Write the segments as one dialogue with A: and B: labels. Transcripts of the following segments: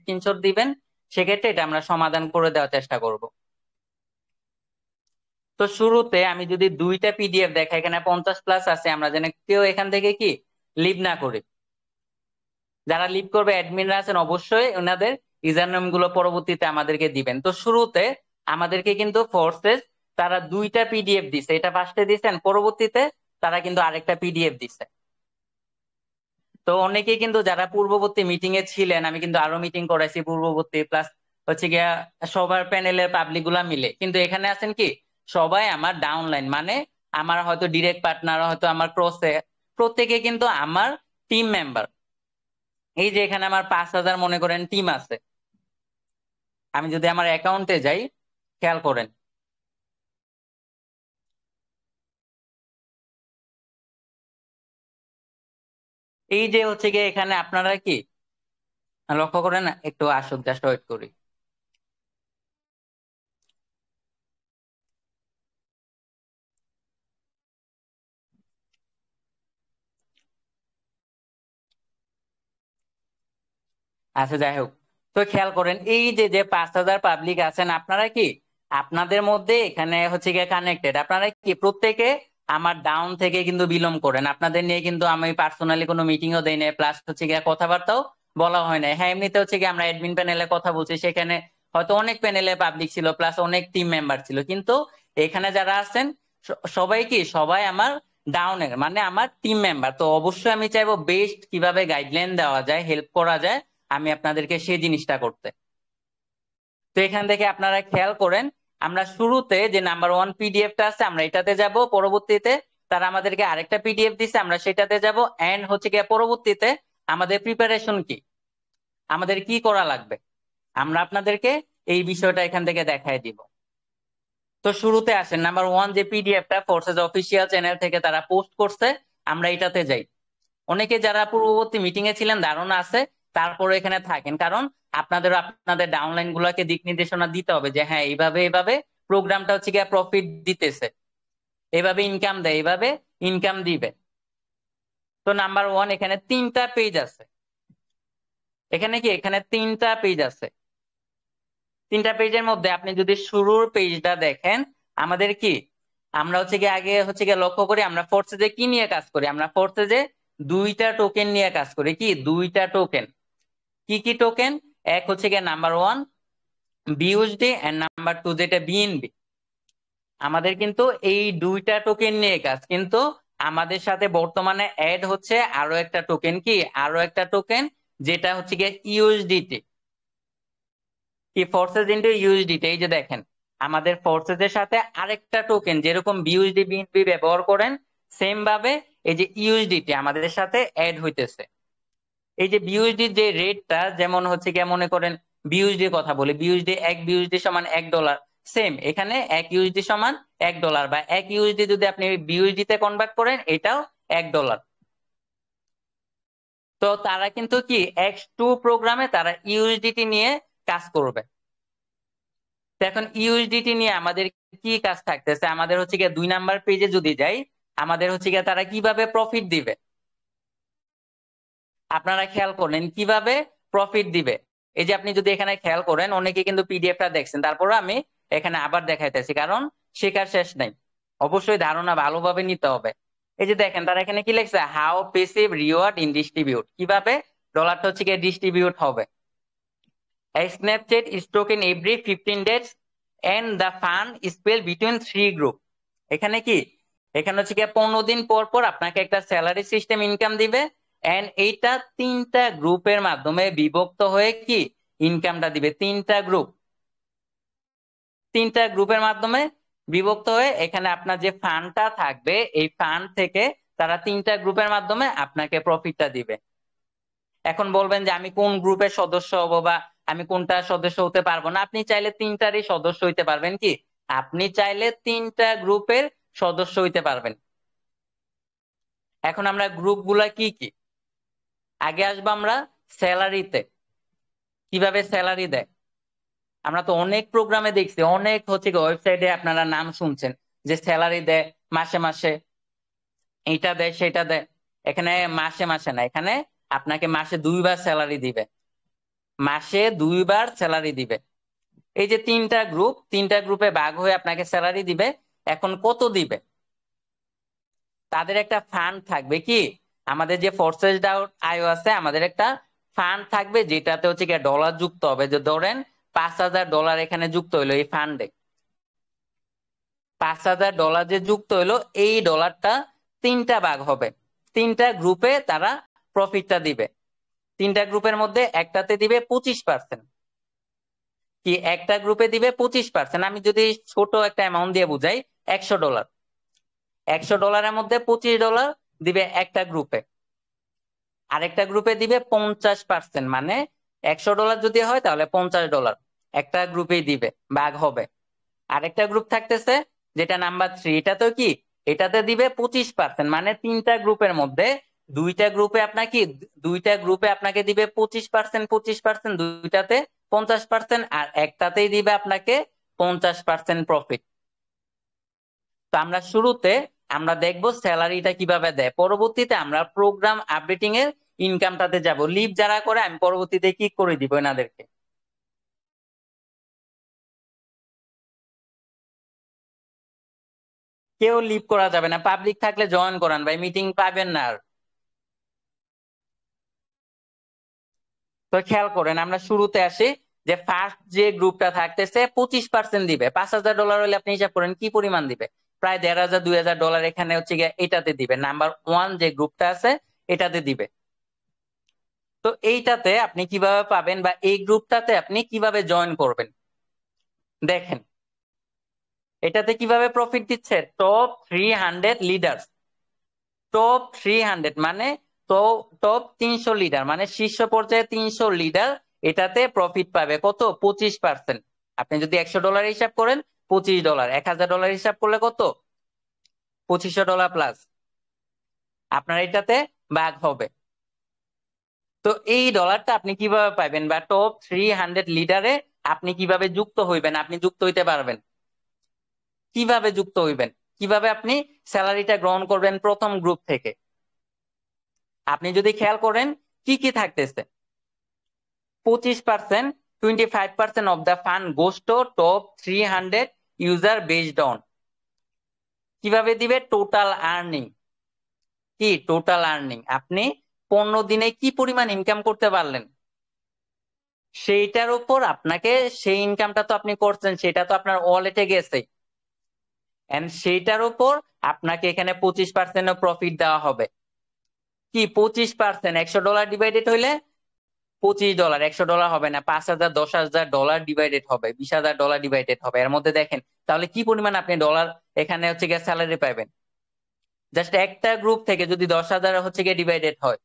A: Screenshot দিবেন, সেক্ষেত্রে এটা আমরা সমাধান করে দেওয়ার চেষ্টা করব। তো শুরুতে আমি যদি দুইটা পিডিএফ দেখা, এখানে 50+ আছে, আমরা যেন কেউ এখান থেকে কি লিভ না করি। যারা লিভ করবে অ্যাডমিনরা আছেন, অবশ্যই ওনাদের ইউজার নেম গুলো পরবর্তীতে আমাদেরকে দিবেন। তো শুরুতে আমাদেরকে কিন্তু ফোর্সেস তারা দুইটা পিডিএফ দিছে, এটা ফার্স্টে দিছেন, পরবর্তীতে তারা কিন্তু আরেকটা পিডিএফ দিছে। তো অনেকেই কিন্তু যারা পূর্ববর্তী মিটিং এ ছিলেন, আমি কিন্তু আরো মিটিং করাইছি পূর্ববর্তী, প্লাস হচ্ছে গিয়া সবার প্যানেলের পাবলিক গুলা মিলে, কিন্তু এখানে আছেন কি সবাই আমার ডাউনলাইন, মানে আমার হয়তো ডিরেক্ট পার্টনার, হয়তো আমার ক্রসে, প্রত্যেকে কিন্তু আমার টিম মেম্বার। এই যে এখানে আমার 5,000 মনে করেন টিম আছে, আমি যদি আমার অ্যাকাউন্টে যাই, খেয়াল করেন এই যে হচ্ছে গিয়ে এখানে আপনারা কি লক্ষ্য করেন, একটু আসুক, জাস্ট ওয়েট করি। আচ্ছা যাই হোক, তো খেয়াল করেন এই যে যে 5,000 পাবলিক আছেন, আপনারা কি আপনাদের মধ্যে এখানে হচ্ছে গিয়ে কানেক্টেড, আপনারা কি প্রত্যেকে আমার ডাউন থেকে কিন্তু বিলং করেন। আপনাদের নিয়ে কিন্তু আমি পার্সোনালি কোনো মিটিংও দেই না, প্লাস হচ্ছে গিয়ে কথাবার্তাও বলা হয় না। হ্যাঁ, এমনিতে হচ্ছে গিয়ে আমরা অ্যাডমিন প্যানেলে কথা বলছি, সেখানে হয়তো অনেক প্যানেলে পাবলিক ছিল, প্লাস অনেক টিম মেম্বার ছিল, কিন্তু এখানে যারা আছেন সবাই কি সবাই আমার ডাউনের, মানে আমার টিম মেম্বার। তো অবশ্যই আমি চাইবো বেস্ট কিভাবে গাইডলাইন দেওয়া যায়, হেল্প করা যায়, আমি আপনাদেরকে সেই জিনিসটা করতে। তো এখান থেকে আপনারা খেয়াল করেন, আমরা শুরুতে যে নাম্বার 1 পিডিএফটা আছে আমরা এটাতে যাব, পরবর্তীতে তারা আমাদেরকে আরেকটা পিডিএফ দিছে আমরা সেটাতে যাব, এন্ড হচ্ছে গিয়ে পরবর্তীতে আমাদের প্রিপারেশন কি, আমাদের কি করা লাগবে, আমরা আপনাদেরকে এই বিষয়টা এখান থেকে দেখাই দিব। তো শুরুতে আসেন নাম্বার 1 যে পিডিএফটা ফোর্সেস অফিসিয়াল চ্যানেল থেকে তারা পোস্ট করছে, আমরা এটাতে যাই। অনেকে যারা পূর্ববর্তী মিটিং এ ছিলেন ধারণা আছে, তারপরে এখানে থাকেন, কারণ আপনাদের আপনাদের ডাউনলাইন গুলাকে দিক নির্দেশনা দিতে হবে যে হ্যাঁ এইভাবে এইভাবে প্রোগ্রামটা হচ্ছে গিয়ে প্রফিট দিতেছে, এইভাবে ইনকাম দেয়, এইভাবে ইনকাম দিবে। তো নাম্বার 1 এখানে 3টা পেজ আছে, এখানে কি এখানে 3টা পেজ আছে। 3টা পেজের মধ্যে আপনি যদি শুরুর পেজটা দেখেন, আমাদের কি আমরা হচ্ছে গিয়ে আগে হচ্ছে গিয়ে লক্ষ্য করি আমরা ফোর্সেজে কি নিয়ে কাজ করি, আমরা ফোর্সেজে দুইটা টোকেন নিয়ে কাজ করি। কি দুইটা টোকেন, কি কি টোকেন? এক হচ্ছে গিয়ে নাম্বার 1 বিইউএসডি এন্ড নাম্বার 2 যেটা বিএনবি। আমাদের কিন্তু এই দুইটা টোকেন নিয়ে কাজ, কিন্তু আমাদের সাথে বর্তমানে অ্যাড হচ্ছে আরো একটা টোকেন, কি আরো একটা টোকেন যেটা হচ্ছে গিয়ে ইউএসডিটি, কি ফোর্সেস ইনটু ইউএসডিটি। এই যে দেখেন আমাদের ফোর্সেস এর সাথে আরেকটা টোকেন, যেরকম বিইউএসডি বিএনবি ব্যবহার করেন, সেম ভাবে এই যে ইউএসডিটি আমাদের সাথে অ্যাড হইতেছে। এই যে বিইউএসডি যে রেটটা, যেমন হচ্ছে গিয়ে মনে করেন বিইউএসডি কথা বলি, বিইউএসডি বিইউএসডি সমান $1, সেম এখানে $1 সমান $1, বা $1 যদি আপনি বিইউএসডি তে কনভার্ট করেন এটাও $1। তো তারা কিন্তু কি X2 প্রোগ্রামে তারা ইউএসডিটি নিয়ে কাজ করবে। তো এখন ইউএসডিটি নিয়ে আমাদের কি কাজ থাকতেছে, আমাদের হচ্ছে গিয়ে 2 নাম্বার পেজে যদি যাই, আমাদের হচ্ছে গিয়ে তারা কিভাবে প্রফিট দিবে, আপনারা খেয়াল করলেন কিভাবে প্রফিট দিবে। এই যে আপনি যদি এখানে খেয়াল করেন, অনেকে কিন্তু পিডিএফটা দেখছেন, তারপরে আমি এখানে আবার দেখাইতেছি, কারণ শেখার শেষ নাই, অবশ্যই ধারণা ভালোভাবে নিতে হবে। এই যে দেখেন তারা এখানে কি লিখছে, how passive reward in distribute, কিভাবে ডলারটা হচ্ছে গিয়ে ডিস্ট্রিবিউট হবে। Snapchat is token every 15 days and the fund is split between 3 group. এখানে কি এখানে হচ্ছে কি 15 দিন পর পর আপনাকে একটা স্যালারি সিস্টেম ইনকাম দিবে, এন্ড এইটা 3টা গ্রুপের মাধ্যমে বিভক্ত হয়ে কি ইনকামটা দিবে। 3টা গ্রুপের মাধ্যমে বিভক্ত হয়ে এখানে আপনার যে ফান্ডটা থাকবে, এই ফান্ড থেকে তারা 3টা গ্রুপের মাধ্যমে আপনাকে প্রফিটটা দিবে। এখন বলবেন যে আমি কোন গ্রুপের সদস্য হব, বা আমি কোনটা সদস্য হতে পারবো না, আপনি চাইলে 3টারই সদস্য হইতে পারবেন। কি আপনি চাইলে 3টা গ্রুপের সদস্য হইতে পারবেন। এখন আমরা গ্রুপ গুলা কি কি, আগে আসবো আমরা স্যালারিতে, কিভাবে স্যালারি দেয়। আমরা তো অনেক প্রোগ্রামে দেখছি, অনেক হচ্ছে ওয়েবসাইটে আপনারা নাম শুনছেন যে স্যালারি দেয় মাসে মাসে, এইটা দেয় সেটা দেয়। এখানে মাসে মাসে না, এখানে আপনাকে মাসে 2বার স্যালারি দিবে, মাসে 2 বার স্যালারি দিবে। এই যে তিনটা গ্রুপে ভাগ হয়ে আপনাকে স্যালারি দিবে। এখন কত দিবে? তাদের একটা ফান্ড থাকবে, কি আমাদের যে ফোর্সেস আউট আইও আছে, আমাদের একটা ফান্ড থাকবে যেটাতে হচ্ছে কি ডলার যুক্ত হবে। যে ধরেন $5,000 এখানে যুক্ত হইলো এই ফান্ডে, $5,000 যে যুক্ত হইলো, এই ডলারটা 3টা ভাগ হবে, 3টা গ্রুপে তারা প্রফিটটা দিবে। 3টা গ্রুপের মধ্যে একটাতে দিবে 25%, কি একটা গ্রুপে দিবে 25%। আমি যদি ছোট একটা অ্যামাউন্ট দিয়ে বুঝাই, $100, $100 মধ্যে $25 দিবে একটা গ্রুপে, আরেকটা গ্রুপে দিবে 50%, মানে $100 যদি হয় তাহলে $50 একটা গ্রুপেই দিবে, ভাগ হবে। আরেকটা গ্রুপ থাকতেছে যেটা নাম্বার 3, এটা তো কি, এটাতে দিবে 25%, মানে তিনটা গ্রুপের মধ্যে দুইটা গ্রুপে আপনাকে দিবে 25%, 25%, দুইটাতে 50%, আর একটাতেই দিবে আপনাকে 50% প্রফিট। তো আমরা শুরুতে আমরা দেখবো স্যালারিটা কিভাবে দেয়, পরবর্তীতে আমরা প্রোগ্রাম আপডেটিং এর ইনকামটাতে যাব। লিভ যারা করে আমি পরবর্তীতে কি করে দিব এনাদেরকে। কেউ লিভ করা যাবে না, পাবলিক থাকলে জয়েন করান ভাই, মিটিং পাবেন না আর। তো খেয়াল করেন, আমরা শুরুতে আসি যে ফার্স্ট যে গ্রুপটা থাকতেছে 25% দিবে। $5,000 হলে আপনি হিসাব করেন কি পরিমাণ দিবে, প্রায় 1,500 $2,000 এখানে হচ্ছে গিয়ে এটাতে দিবে, নাম্বার 1 যে গ্রুপটা আছে এটাতে দিবে। তো এইটাতে আপনি কিভাবে পাবেন বা এই গ্রুপটাতে আপনি কিভাবে জয়েন করবেন দেখেন। এটাতে কিভাবে প্রফিট দিচ্ছে, টপ 300 লিডার্স, টপ 300 মানে তো টপ 300 লিডার, মানে শীর্ষ পর্যায়ে 300 লিডার এটাতে প্রফিট পাবে কত, 25%। আপনি যদি $100 হিসাব করেন, $25, $1,000 হিসাব করলে কত, $2,500 প্লাস আপনার এটাতে ভাগ হবে। তো এই ডলারটা আপনি কিভাবে পাবেন, বা টপ 300 লিডারে আপনি কিভাবে যুক্ত হইবেন, আপনি যুক্ত হইতে পারবেন কিভাবে, যুক্ত হইবেন কিভাবে, আপনি স্যালারিটা গ্রহণ করবেন প্রথম গ্রুপ থেকে। আপনি যদি খেয়াল করেন কি কি থাকতেছে, 25%, 25% of the fund goes to top 300 user based on, কিভাবে দিবে, টোটাল আর্নিং, কি টোটাল আর্নিং, আপনি 15 দিনে কি পরিমাণ ইনকাম করতে পারলেন সেইটার উপর আপনাকে, সেই ইনকামটা তো আপনি করছেন, সেটা তো আপনার ওয়ালেটে গেছে, এন্ড সেইটার উপর আপনাকে এখানে 25% প্রফিট দেওয়া হবে। কি 25%, $100 ডিভাইডেড হইলে $25, $100 হবে না, 5,000, $10,000 ডিভাইডেড হবে, $20,000 ডিভাইডেড হবে, এর মধ্যে দেখেন তাহলে কি পরিমাণ আপনি ডলার এখানে হচ্ছে গিয়ে স্যালারি পাবেন। জাস্ট একটা গ্রুপ থেকে যদি 10,000 হচ্ছে গিয়ে ডিভাইডেড হয়,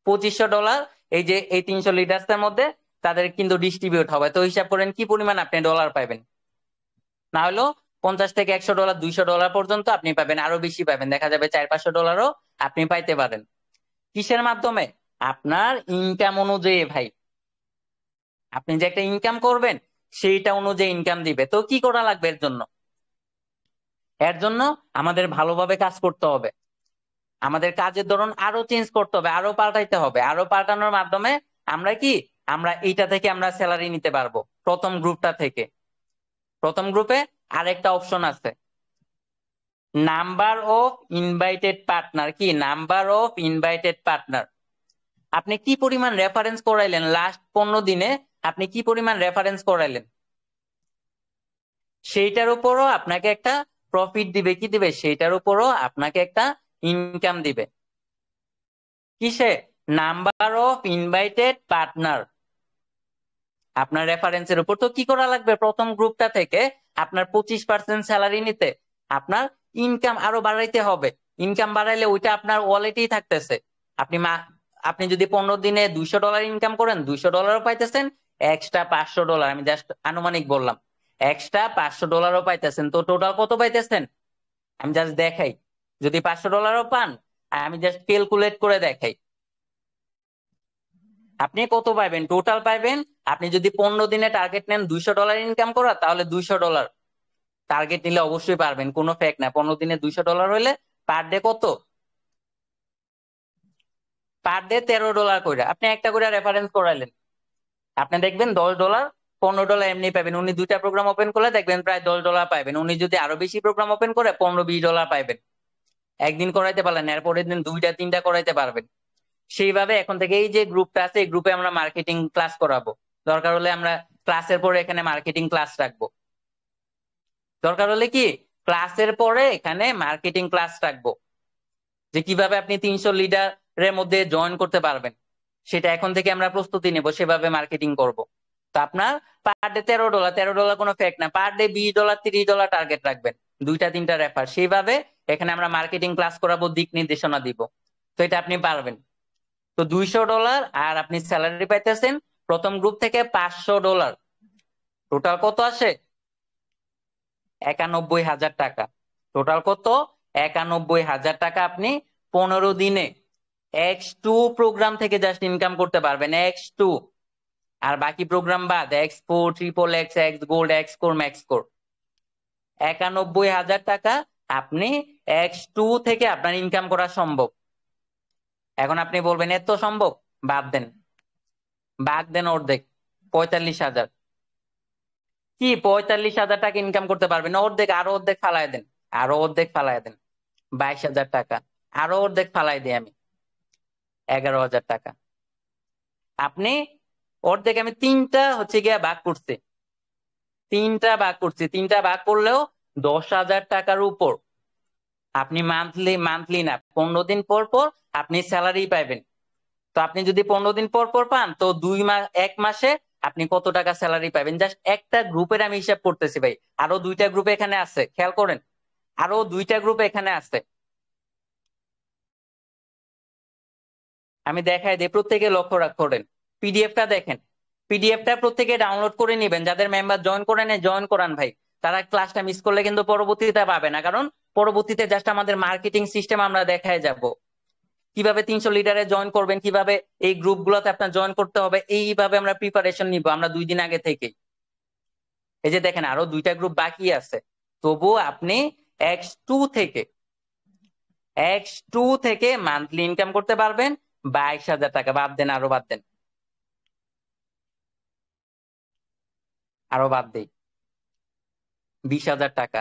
A: $2,500 এই যে এই 300 লিডার্সের মধ্যে তাদের কিন্তু ডিস্ট্রিবিউট হবে। তো হিসাব করেন কি পরিমাণ আপনি ডলার পাবেন, না হলেও 50 থেকে $100, $200 পর্যন্ত আপনি পাবেন, আরো বেশি পাবেন, দেখা যাবে $400-500 আপনি পাইতে পারেন। কিসের মাধ্যমে, আপনার ইনকাম অনুযায়ী ভাই, আপনি যে একটা ইনকাম করবেন সেইটা অনুযায়ী ইনকাম দিবে। তো কি করা লাগবে এর জন্য, এর জন্য আমাদের ভালোভাবে কাজ করতে হবে, আমাদের কাজের ধরন আরো চেঞ্জ করতে হবে, আরো পাল্টাইতে হবে, আরো পাল্টানোর মাধ্যমে আমরা কি, আমরা এইটা থেকে আমরা স্যালারি নিতে পারবো প্রথম গ্রুপটা থেকে। প্রথম গ্রুপে আরেকটা অপশন আছে, নাম্বার অফ ইনভাইটেড পার্টনার, কি নাম্বার অফ ইনভাইটেড পার্টনার, আপনি কি পরিমাণ রেফারেন্স করাইলেন লাস্ট 15 দিনে, আপনি কি পরিমাণ রেফারেন্স করাইলেন সেইটার উপরও আপনাকে একটা প্রফিট দিবে, কি দিবে, সেইটার উপরও আপনাকে একটা ইনকাম দিবে। কিসে, নাম্বার অফ ইনভাইটেড পার্টনার, আপনার রেফারেন্সের উপর। তো কি করা লাগবে, প্রথম গ্রুপটা থেকে আপনার 25% স্যালারি নিতে আপনার ইনকাম আরো বাড়াইতে হবে। ইনকাম বাড়াইলে ওইটা আপনার ওয়ালেটেই থাকতেছে। আপনি আপনি যদি 15 দিনে $200 ইনকাম করেন, $200 পাইতেছেন, এক্সট্রা $500, আমি জাস্ট আনুমানিক বললাম, এক্সট্রা $500 পাইতেছেন। তো টোটাল কত পাইতেছেন আমি জাস্ট দেখাই, যদি $500 পান আমি জাস্ট ক্যালকুলেট করে দেখাই আপনি কত পাইবেন, টোটাল পাইবেন। আপনি যদি 15 দিনে টার্গেট নেন $200 ইনকাম করা, তাহলে $200 টার্গেট নিলে অবশ্যই পারবেন, কোনো ফেক না। 15 দিনে $200 হলে পার ডে কত, পার ডে $13 করে, আপনি একটা করে রেফারেন্স করাইলেন, আপনি দেখবেন $10, $15 এমনি পাবেন। উনি 2টা প্রোগ্রাম ওপেন করলে দেখবেন প্রায় $10 পাবেন। উনি যদি আরো বেশি প্রোগ্রাম ওপেন করে $15-20 পাবেন। একদিন করাইতে পারলেন, এরপরের দিন 2টা 3টা করাইতে পারবেন। সেইভাবে এখন থেকে এই যে গ্রুপটা আছে, এই গ্রুপে আমরা মার্কেটিং ক্লাস করাবো। দরকার হলে আমরা ক্লাসের পরে এখানে মার্কেটিং ক্লাস রাখবো। দরকার হলে কি ক্লাসের পরে এখানে মার্কেটিং ক্লাস রাখবো, যে কিভাবে আপনি 300 লিডারের মধ্যে জয়েন করতে পারবেন সেটা এখন থেকে আমরা প্রস্তুতি নেব, সেভাবে মার্কেটিং করব। তো আপনার পার ডে $13, $13 কোনো ফেক না, পার ডে $20 $30 টার্গেট রাখবেন, 2টা 3টা রেফার। সেইভাবে এখানে আমরা মার্কেটিং ক্লাস করাবো, দিক নির্দেশনা দিব। তো এটা আপনি পারবেন। তো $200 আর আপনি স্যালারি পাইতেছেন প্রথম গ্রুপ থেকে $500। টোটাল কত আসে? 91,000 টাকা। টোটাল কত? 91,000 টাকা আপনি 15 দিনে X2 প্রোগ্রাম থেকে জাস্ট ইনকাম করতে পারবেন, X2। আর বাকি প্রোগ্রাম বাদ, X4, triple X, x gold, x core, max core, 91,000 টাকা আপনি X2 থেকে আপনার ইনকাম করা সম্ভব। এখন আপনি বলবেন এত সম্ভব, বাদ দেন, বাদ দেন অর্ধেক, 45,000। কি 45,000 টাকা ইনকাম করতে পারবেন? অর্ধেক, আরো অর্ধেক ফালায় দেন, আরো অর্ধেক ফালায় দেন, 22,000 টাকা। আরো অর্ধেক ফালাই দিই আমি, 11,000 টাকা। আপনি অর্ধেক, আমি তিনটা হচ্ছে গিয়া ভাগ করছি, তিনটা ভাগ করছি, তিনটা ভাগ করলেও 10,000 টাকার উপর আপনি মান্থলি, মান্থলি না, 15 দিন পর পর আপনি স্যালারি পাইবেন। তো আপনি যদি 15 দিন পর পর পান, তো 2 মাস, 1 মাসে আপনি কত টাকা স্যালারি পাবেন? জাস্ট একটা গ্রুপের আমি হিসাব করতেছি ভাই, আরো 2টা গ্রুপ এখানে আছে, খেয়াল করেন, আরো 2টা গ্রুপ এখানে আছে। আমি দেখাই দিই, প্রত্যেকে লক্ষ্য করেন, পিডিএফটা দেখেন। পিডিএফটা প্রত্যেকে ডাউনলোড করে নেবেন, যাদের মেম্বার জয়েন করে নেয় জয়েন করান ভাই। তারা ক্লাসটা মিস করলে কিন্তু পরবর্তীতে পাবে না, কারণ পরবর্তীতে জাস্ট আমাদের মার্কেটিং সিস্টেম আমরা দেখায় যাব, কিভাবে 300 লিডারে জয়েন করবেন, কিভাবে এই গ্রুপ গুলোতে আপনার জয়েন করতে হবে, এইভাবে আমরা প্রিপারেশন নিব আমরা 2 দিন আগে থেকে। এই যে দেখেন আরো 2টা গ্রুপ বাকি আছে, তবু আপনি X2 থেকে, X2 থেকে মান্থলি ইনকাম করতে পারবেন 22,000 টাকা। বাদ দেন, আরো বাদ দেন, আরো বাদ দেই, 20,000 টাকা।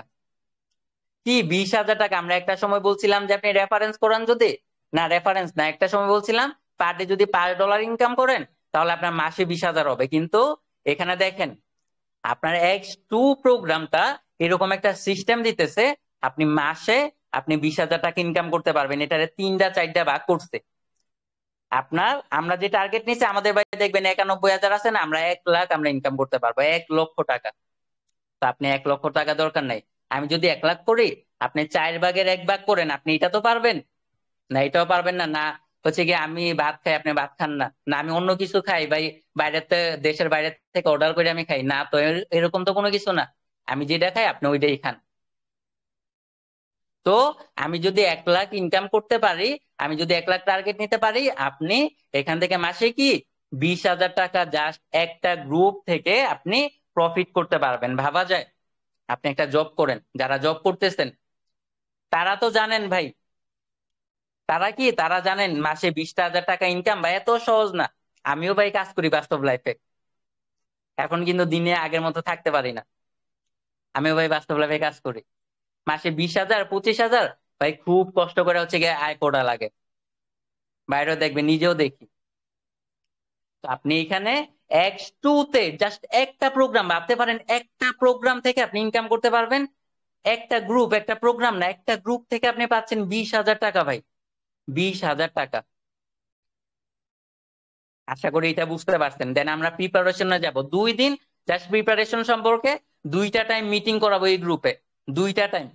A: কি 20,000 টাকা? আমরা একটা সময় বলছিলাম যে আপনি রেফারেন্স করান, যদি না, রেফারেন্স না, একটা সময় বলছিলাম পার ডে যদি $5 ইনকাম করেন তাহলে আপনার মাসে 20,000 হবে। কিন্তু এখানে দেখেন আপনার X2 প্রোগ্রামটা এরকম একটা সিস্টেম দিতেছে, আপনি মাসে আপনি 20,000 টাকা ইনকাম করতে পারবেন। এটারে 3টা 4টা ভাগ করছে। আপনার আমরা যে টার্গেট নিচ্ছি, আমাদের বাইরে দেখবেন 91,000 আছে না, আমরা 1 লাখ আমরা ইনকাম করতে পারবো, 1 লক্ষ টাকা। তো আপনি 1 লক্ষ টাকা দরকার নাই, আমি যদি 1 লাখ করি, আপনি 4 ভাগের 1 ভাগ করেন, আপনি এটা তো পারবেন না, এটাও পারবেন না। না হচ্ছে কি আমি ভাত খাই আপনি ভাত খান না, না আমি অন্য কিছু খাই ভাই, বাইরেতে, দেশের বাইরে থেকে অর্ডার করে আমি খাই না, তো এরকম তো কোনো কিছু না, আমি যেটা খাই আপনি ওইটাই খান। তো আমি যদি 1 লাখ ইনকাম করতে পারি, আমি যদি 1 লাখ টার্গেট নিতে পারি, আপনি এখান থেকে মাসে কি 20,000 টাকা জাস্ট একটা গ্রুপ থেকে আপনি প্রফিট করতে পারবেন। ভাবা যায়? আপনি একটা জব করেন, যারা জব করতেছেন তারা তো জানেন ভাই, তারা কি, তারা জানেন মাসে 20,000 টাকা ইনকাম ভাই এত সহজ না। আমিও ভাই কাজ করি বাস্তব লাইফে, এখন কিন্তু দিনে আগের মতো থাকতে পারি না। আমিও ভাই বাস্তব লাইফে কাজ করি, মাসে 20,000 25,000 ভাই খুব কষ্ট করে হচ্ছে গিয়ে আয় করা লাগে। বাইরেও দেখবেন, নিজেও দেখি। তো আপনি এখানে X2 তে জাস্ট একটা প্রোগ্রাম, ভাবতে পারেন একটা প্রোগ্রাম থেকে আপনি ইনকাম করতে পারবেন, একটা গ্রুপ, একটা প্রোগ্রাম না, একটা গ্রুপ থেকে আপনি পাচ্ছেন 20,000 টাকা ভাই, 20,000 টাকা। আশা করি এটা বুঝতে পারছেন। দেন আমরা প্রিপারেশনে যাব 2 দিন, জাস্ট প্রিপারেশন সম্পর্কে 2টা টাইম মিটিং করাবো এই গ্রুপে, 2টা টাইম।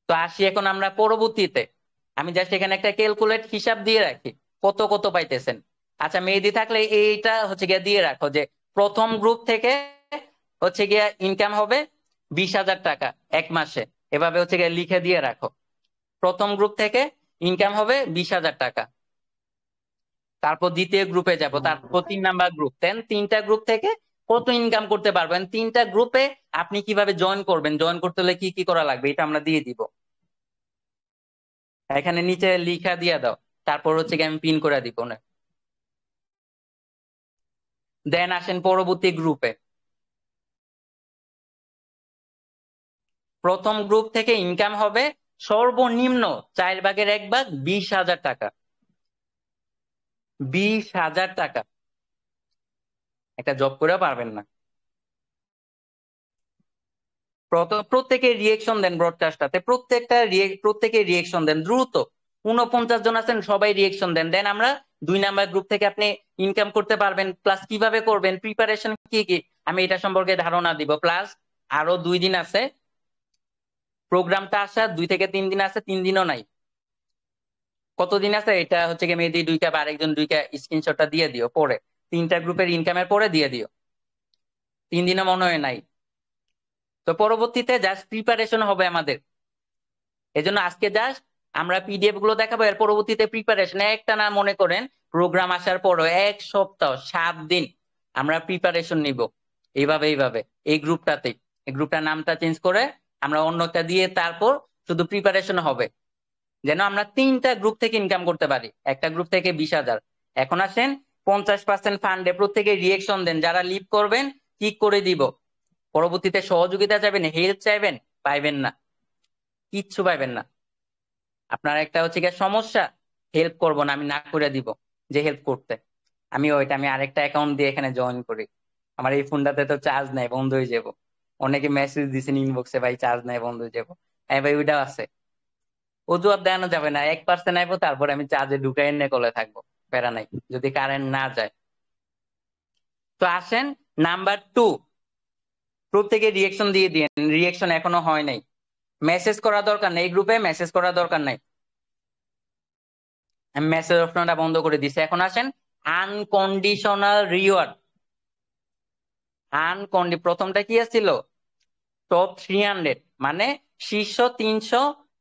A: তো আসি এখন আমরা পরবর্তীতে, আমি জাস্ট এখানে একটা ক্যালকুলেট হিসাব দিয়ে রাখি কত কত পাইতেছেন। আচ্ছা মেহেদি থাকলে এইটা হচ্ছে গিয়ে দিয়ে রাখো, যে প্রথম গ্রুপ থেকে হচ্ছে গিয়ে ইনকাম হবে 20,000 টাকা 1 মাসে, এভাবে হচ্ছে গিয়ে লিখে দিয়ে রাখো। প্রথম গ্রুপ থেকে ইনকাম হবে 20,000 টাকা। তারপর দ্বিতীয় গ্রুপে যাব, তারপর 3 নাম্বার গ্রুপ, দেন 3টা গ্রুপ থেকে কত ইনকাম করতে পারবেন, 3টা গ্রুপে আপনি কিভাবে জয়েন করবেন, জয়েন করতে হলে কি কি করা লাগবে এটা আমরা দিয়ে দিব। এখানে নিচে লিখা দিয়ে দাও, তারপর হচ্ছে কি আমি পিন করে দিব না। দেন আসেন পরবর্তী গ্রুপে। প্রথম গ্রুপ থেকে ইনকাম হবে সর্বনিম্ন 4/1 20,000 টাকা। 20,000 টাকা একটা জব করেও পারবেন না। প্রত্যেকে রিয়েকশন দেন ব্রডকাস্টটাতে, প্রত্যেকে রিয়েকশন দেন দ্রুত। 49 জন আছেন, সবাই রিয়েকশন দেন। দেন আমরা 2 নাম্বার গ্রুপ থেকে আপনি ইনকাম করতে পারবেন, প্লাস কিভাবে করবেন, প্রিপারেশন কি কি আমি এটা সম্পর্কে ধারণা দিব। প্লাস আরো 2 দিন আছে প্রোগ্রামটা আসার, 2 থেকে 3 দিন আছে, 3 দিনও নাই। কতদিন আছে এটা হচ্ছে কি মেহেদি 2টা বা আরেকজন 2টা স্ক্রিনশটটা দিয়ে দিও পরে, 3টা গ্রুপের ইনকামের পরে দিয়ে দিও। 3 দিনও মনে হয় নাই। তো পরবর্তীতে জাস্ট প্রিপারেশন হবে আমাদের। এজন্য আজকে জাস্ট আমরা পিডিএফ গুলো দেখাবো, এর পরবর্তীতে প্রিপারেশন। একটা না মনে করেন প্রোগ্রাম আসার পরও 1 সপ্তাহ 7 দিন আমরা প্রিপারেশন নিব এইভাবে এই গ্রুপটাতে। এই গ্রুপটার নামটা চেঞ্জ করে আমরা অন্যটা দিয়ে তারপর শুধু প্রিপারেশন হবে, যেন আমরা 3টা গ্রুপ থেকে ইনকাম করতে পারি। একটা গ্রুপ থেকে 20,000। এখন আসেন 50% ফান্ডে প্রত্যেকে রিয়েকশন দেন, যারা লিভ করবেন ঠিক করে দিব। পরবর্তীতে সহযোগিতা চাইবেন, হেল্প চাইবেন, পাইবেন না, কিচ্ছু পাইবেন না। আপনার একটা হচ্ছে গিয়ে সমস্যা, হেল্প করব না, আমি না করে দিব যে হেল্প করতে। আমি আরেকটা অ্যাকাউন্ট দিয়ে এখানে জয়েন করি, আমার এই ফোনটাতে তো চার্জ নাই, বন্ধ হয়ে যাব। অনেকে মেসেজ দিছেন ইনবক্সে, ভাই চার্জ নাই, বন্ধ হয়ে যাবো। হ্যাঁ ভাই, ওইটাও আছে। অজুহাত দেখানো যাবে না, 1% আইবো তারপরে আমি চার্জে ঢুকাই এনে কলে থাকবো, প্যারা নাই যদি কারেন্ট না যায়। তো আসেন নাম্বার 2, প্রত্যেকে রিয়েকশন দিয়ে দিন। রিয়েকশন এখনো হয় নাই, মেসেজ করা দরকার নেই, এই গ্রুপে মেসেজ করা দরকার নাই, আমি মেসেজ অপশনটা বন্ধ করে দিছি। এখন আসেন আনকন্ডিশনাল রিওয়ার্ড। প্রথমটা কি ছিল? টপ 300, মানে শীর্ষ 300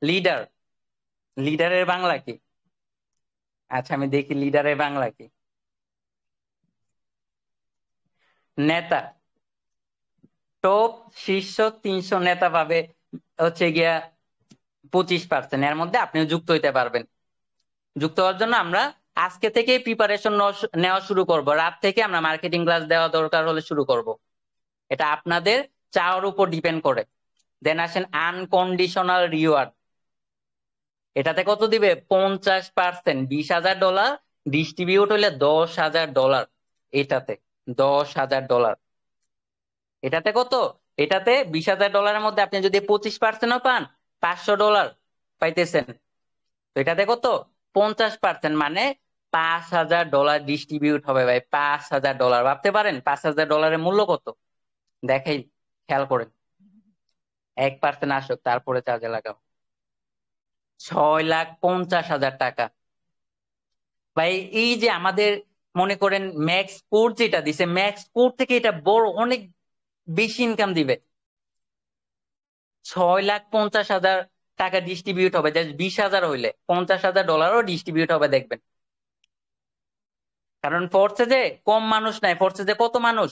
A: লিডার। লিডারের বাংলা কি? আচ্ছা আমি দেখি লিডারের বাংলা কি। নেতা। টপ শীর্ষ 300 নেতা পাবে হচ্ছে গিয়া 25%। এর মধ্যে আপনিও যুক্ত হইতে পারবেন। যুক্ত হওয়ার জন্য আমরা আজকে থেকে প্রিপারেশন নেওয়া শুরু করব, রাত থেকে আমরা মার্কেটিং ক্লাস দেওয়া দরকার হলে শুরু করব। এটা আপনাদের চাওয়ার উপর ডিপেন্ড করে। দেন আসেন আনকন্ডিশনাল রিওয়ার্ড। এটাতে কত দিবে? 50%, $20,000 ডিস্ট্রিবিউট হইলে $10,000। এটাতে $10,000। এটাতে কত? এটাতে $20,000 মধ্যে আপনি যদি 25%ও পান, $500 পাইতেছেন। তো এটাতে কত? 50%, মানে $5,000 ডিস্ট্রিবিউট হবে ভাই। $5,000 ভাবতে পারেন $5,000 মূল্য কত? দেখাই, খেয়াল করেন। 1% আসুক, তারপরে চার্জে লাগাও। 6,50,000 টাকা ভাই। এই যে আমাদের মনে করেন ম্যাক্স কোড যেটা দিছে, ম্যাক্স কোড থেকে এটা বড় অনেক বেশি ইনকাম দিবে। 6,50,000 টাকা ডিস্ট্রিবিউট হবে, জাস্ট 20,000 হইলে $50,000ও ডিস্ট্রিবিউট হবে, দেখবেন। কারণ ফোর্সেজে কম মানুষ নাই, ফোর্সেজে কত মানুষ?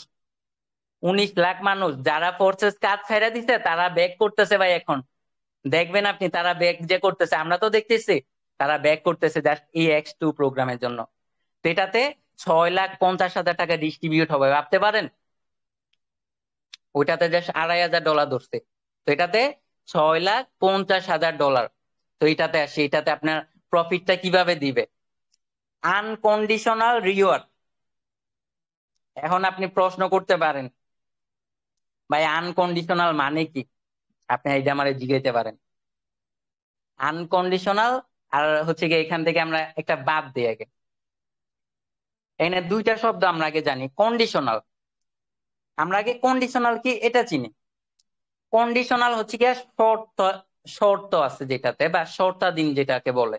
A: 19 লাখ মানুষ। যারা ফোর্সেস কাজ ছেড়ে দিছে তারা ব্যাক করতেছে ভাই এখন। দেখবেন আপনি, তারা ব্যাক যে করতেছে, আমরা তো দেখতেছি তারা ব্যাক করতেছে জাস্ট এই X2 প্রোগ্রামের জন্য। তো এটাতে 6,50,000 টাকা ডিস্ট্রিবিউট হবে, ভাবতে পারেন। ওইটাতে জাস্ট $2,500 ধরছে, তো এটাতে $6,50,000। তো এটাতে আসি, এটাতে আপনার প্রফিটটা কিভাবে দিবে? Unconditional reward. এখন আপনি প্রশ্ন করতে পারেন, ভাই আনকন্ডিশনাল মানে কি? আপনি এটা আমারে জিজ্ঞাসা পারেন। আনকন্ডিশনাল আর হচ্ছে গিয়ে এখান থেকে আমরা একটা বাদ দিই আগে। এখানে 2টা শব্দ আমরা আগে জানি। কন্ডিশনাল, আমরা আগে কন্ডিশনাল কি এটা চিনি। কন্ডিশনাল হচ্ছে গিয়ে শর্ত, শর্ত আছে যেটাতে, বা শর্তাধীন যেটাকে বলে।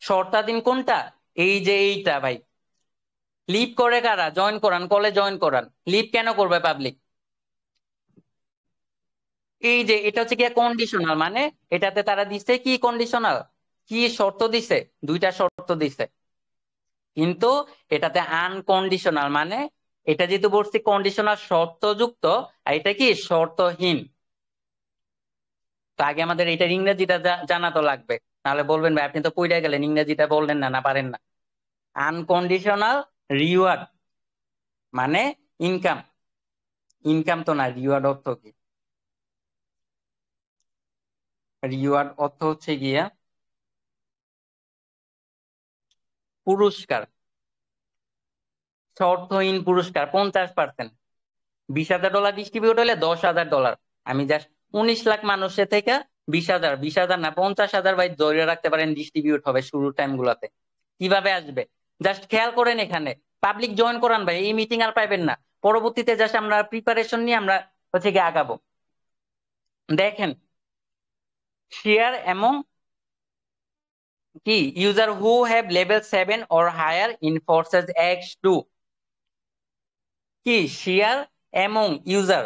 A: শর্তাধীন কোনটা? এই যে এইটা ভাই। লিভ করে কারা? জয়েন করান, কলে জয়েন করান। লিভ কেন করবে পাবলিক? এই যে এটা হচ্ছে গিয়ে কন্ডিশনাল, মানে এটাতে তারা দিছে কি কন্ডিশনাল, কি শর্ত দিছে? 2টা শর্ত দিছে। কিন্তু এটাতে আনকন্ডিশনাল, মানে এটা যেহেতু বলছি কন্ডিশনাল শর্তযুক্ত, আর এটা কি শর্তহীন। তো আগে আমাদের এটার ইংরেজিটা জানা তো লাগবে, নাহলে বলবেন ভাই আপনি তো পইড়া গেলেন, ইংরেজিটা বললেন না, না পারেন না। আনকন্ডিশনাল রিওয়ার্ড মানে ইনকাম। ইনকাম তো না, রিওয়ার্ড অর্থ কি? রিওয়ার্ড অর্থ হচ্ছে গিয়া পুরস্কার, শর্তহীন পুরস্কার 50%। $20,000 ডিস্ট্রিবিউট হলে $10,000। আমি জাস্ট 19 লাখ মানুষের থেকে 20,000, 20,000 না 50,000 ভাই ধরে রাখতে পারেন ডিস্ট্রিবিউট হবে শুরুর টাইম গুলাতে। কিভাবে আসবে জাস্ট খেয়াল করেন, এখানে পাবলিক জয়েন করান ভাই, এই মিটিং আর পাইবেন না। পরবর্তীতে জাস্ট আমরা প্রিপারেশন নিয়ে আমরা হচ্ছে গিয়ে আগাবো। দেখেন, শেয়ার এমং কি user who have level 7 or higher in forces X2, কি শেয়ার এমং ইউজার।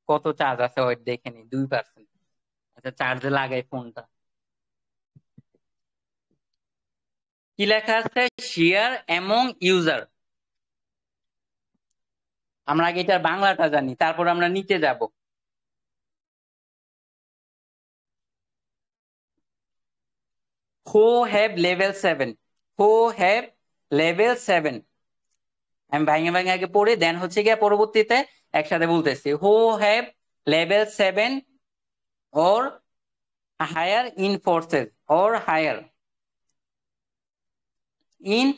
A: কত চার্জ আছে ওই দেখে নি, 2%। আচ্ছা, চার্জে লাগাই ফোনটা। কি লেখা আছে? Share among user. আমরা আগে এটার বাংলাটা জানি, তারপর আমরা নিচে যাব। Who have level 7, who have level 7। আমি ভাঙে ভাঙে আগে পড়ে দেন হচ্ছে গিয়ে পরবর্তীতে একসাথে বলতেছি। Who have level 7 or higher in forces, or higher in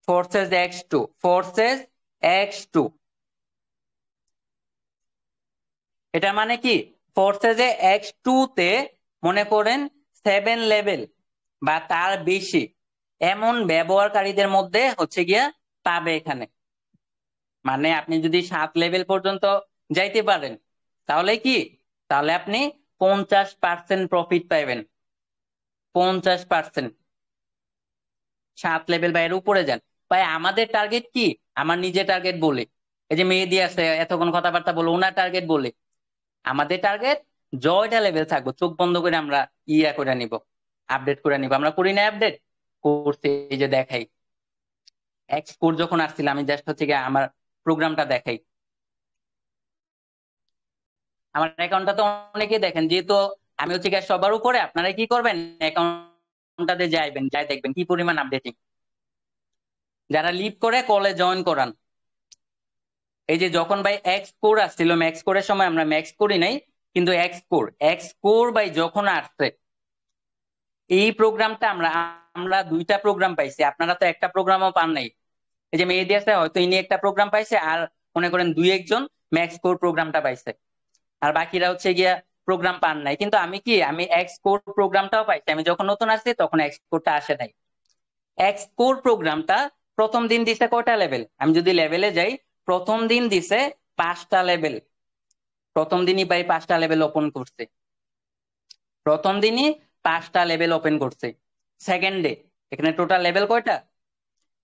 A: forces X2, forces X2। এটা মানে কি, ফোর্সেস X2 তে মনে করেন 7 লেভেল বা তার বেশি এমন ব্যবহারকারীদের মধ্যে হচ্ছে গিয়া পাবে এখানে। মানে আপনি যদি 7 লেভেল পর্যন্ত যাইতে পারেন তাহলে কি, তাহলে আপনি 50% প্রফিট পাইবেন। 50%। 7 লেভেল বা এর উপরে যান ভাই। আমাদের টার্গেট কি, আমার নিজের টার্গেট বলে, এই যে মেহেদী আছে এতক্ষণ কথাবার্তা বলে ওনার টার্গেট বলে, আমাদের টার্গেট জয়টা লেভেল থাকবো, চোখ বন্ধ করে আমরা ইয়া করে নিব, আপডেট করে নিব। আমরা করি না আপডেট, করছি এই যে দেখাই। এক্সপোর্ট যখন আসছিল আমি জাস্ট হচ্ছে গিয়ে আমার প্রোগ্রামটা দেখাই। আমার অ্যাকাউন্টটা তো অনেকেই দেখেন, যেহেতু আমি হচ্ছে গিয়ে সবার উপরে, আপনারা কি করবেন অ্যাকাউন্টটাতে যাইবেন, যাই দেখবেন কি পরিমাণ আপডেটিং। যারা লিভ করে কলে জয়েন করান। এই যে যখন ভাই এক্স কোর আসছিল, ম্যাক্স কোরের সময় আমরা ম্যাক্স করি নাই, কিন্তু এক্স কোর ভাই যখন আসছে এই প্রোগ্রামটা আমরা আমরা 2টা প্রোগ্রাম পাইছি, আপনারা তো একটা প্রোগ্রামও পান নাই। এই যে মেহেদী আছে হয়তো ইনি একটা প্রোগ্রাম পাইছে, আর মনে করেন 2-1 জন ম্যাক্স কোর প্রোগ্রামটা পাইছে, আর বাকিরা হচ্ছে গিয়া প্রোগ্রাম পান নাই। কিন্তু আমি কি, আমি এক্স কোর প্রোগ্রামটাও পাইছি। আমি যখন নতুন আসছি তখন এক্স কোরটা আসে নাই। এক্স কোর প্রোগ্রামটা প্রথম দিন দিছে কয়টা লেভেল, আমি যদি লেভেলে যাই, প্রথম দিন দিছে 5টা লেভেল। প্রথম দিনই ভাই 5টা লেভেল ওপেন করছে, প্রথম দিনই 5টা লেভেল ওপেন করছে। সেকেন্ড ডে এখানে টোটাল লেভেল কয়টা,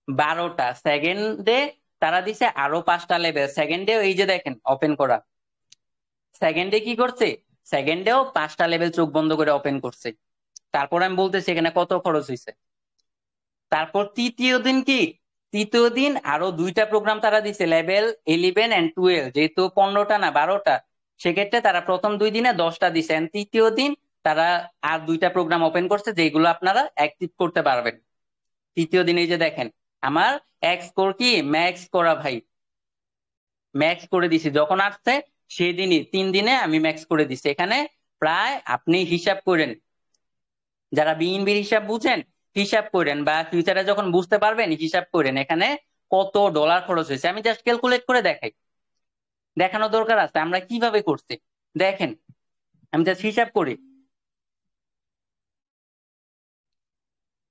A: 12টা। সেকেন্ড ডে তারা দিছে আরো 5টা লেভেল, সেকেন্ড ডে এই যে দেখেন ওপেন করা। সেকেন্ড ডে কি করছে, সেকেন্ড ডেও 5টা লেভেল চোখ বন্ধ করে ওপেন করছে। তারপর আমি বলতেছি এখানে কত খরচ হয়েছে। তারপর তৃতীয় দিন কি, তৃতীয় দিন আরো 2টা প্রোগ্রাম তারা দিছে, লেভেল 11 and 12। যেহেতু 15টা না 12টা, সেক্ষেত্রে তারা প্রথম 2 দিনে 10টা দিছে। and তৃতীয় দিন তারা আর 2টা প্রোগ্রাম ওপেন করছে, যেগুলো আপনারা অ্যাক্টিভ করতে পারবেন। তৃতীয় দিনে এই যে দেখেন আমার এক্স কোর কি ম্যাক্স করা ভাই, ম্যাক্স করে দিছি যখন আসছে সেদিনই 3 দিনে আমি ম্যাক্স করে দিছি। এখানে প্রায় আপনি হিসাব করেন, যারা বিএনবির হিসাব বুঝেন হিসাব করেন, বা ফিউচারে যখন বুঝতে পারবেন হিসাব করেন এখানে কত ডলার খরচ হয়েছে। আমি জাস্ট ক্যালকুলেট করে দেখাই, দেখানো দরকার আছে আমরা কিভাবে করছি। দেখেন আমি জাস্ট হিসাব করি,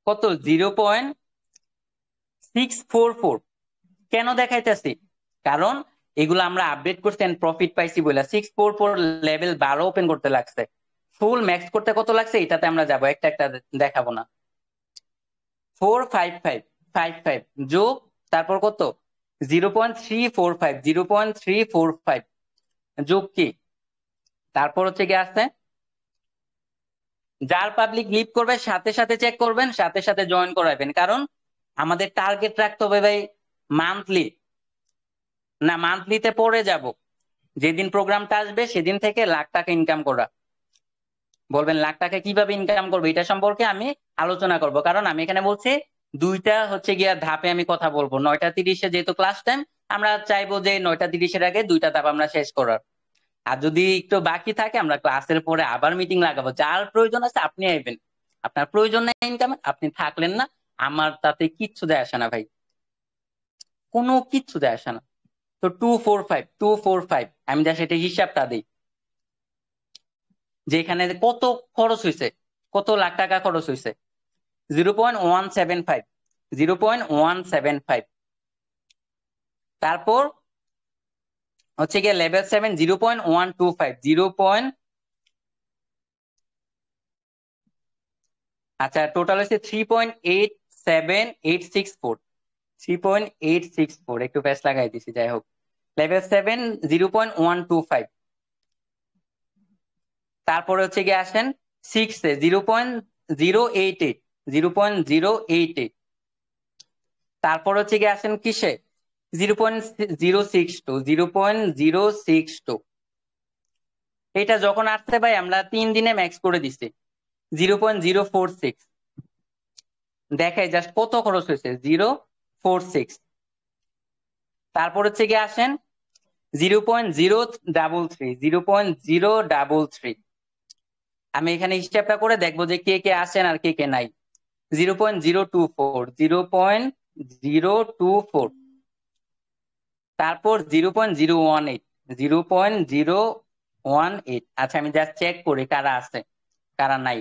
A: কত 0.644। কেন দেখাইতেছি, কারণ এগুলো আমরা আপডেট করছি এন্ড প্রফিট পাইছি বলে। 644 লেভেল 12 ওপেন করতে লাগছে, ফুল ম্যাক্স করতে কত লাগছে এটাতে আমরা যাবো, একটা একটা দেখাবো না। 45555 যোগ তারপর কত 0.345, 0.345 যোগ কি, তারপর হচ্ছে কি আসছে, যার পাবলিক লিভ করবে সাথে সাথে চেক করবেন, সাথে সাথে জয়েন করাবেন। কারণ আমাদের টার্গেট রাখতে হবে ভাই মান্থলি, না মান্থলিতে পরে যাব, যেদিন প্রোগ্রামটা আসবে সেদিন থেকে লাখ টাকা ইনকাম করা। বলবেন লাখ টাকা কিভাবে ইনকাম করবো, এটা সম্পর্কে আমি আলোচনা করব। কারণ আমি এখানে বলছি দুইটা হচ্ছে গিয়া ধাপে আমি কথা বলবো। 9:30 যেহেতু ক্লাস টাইম, আমরা চাইবো যে 9:30 আগে দুইটা ধাপ আমরা শেষ করার। আর যদি একটু বাকি থাকে আমরা ক্লাসের পরে আবার মিটিং লাগাবো। যার প্রয়োজন আছে আপনি আইবেন, আপনার প্রয়োজন নেই ইনকাম, আপনি থাকলেন না, আমার তাতে কিচ্ছু যায় আসে না ভাই, কোনো কিচ্ছু যায় আসে না। তো 245 আমি যা সেটা হিসাবটা দিই, যে এখানে কত খরচ হয়েছে, কত লাখ টাকা খরচ হয়েছে। 0.175, 0.175। তারপর হচ্ছে গিয়ে লেভেল 7 0.125, আচ্ছা টোটাল হচ্ছে 3.87864, 3.864, একটু প্যাচ লাগাই দিছি, যাই হোক। লেভেল 7 0.125। তারপরে হচ্ছে গিয়ে আসেন 6 এ 0.088, 0.088। তারপর হচ্ছে গিয়ে আসেন কিসে, 0.062, 0.062। এটা যখন আসছে ভাই আমরা 3 দিনে ম্যাক্স করে দিছি। 0.046, দেখাই জাস্ট কত খরচ হয়েছে, 0.046। তারপর হচ্ছে গিয়ে আসেন 0.033, 0.033। আমি এখানে হিসাবটা করে দেখবো যে কে কে আসেন আর কে কে নাই। 0.024, 0.024। তারপর 0.018, 0.018। আচ্ছা আমি জাস্ট চেক করি কারা আছে কারা নাই।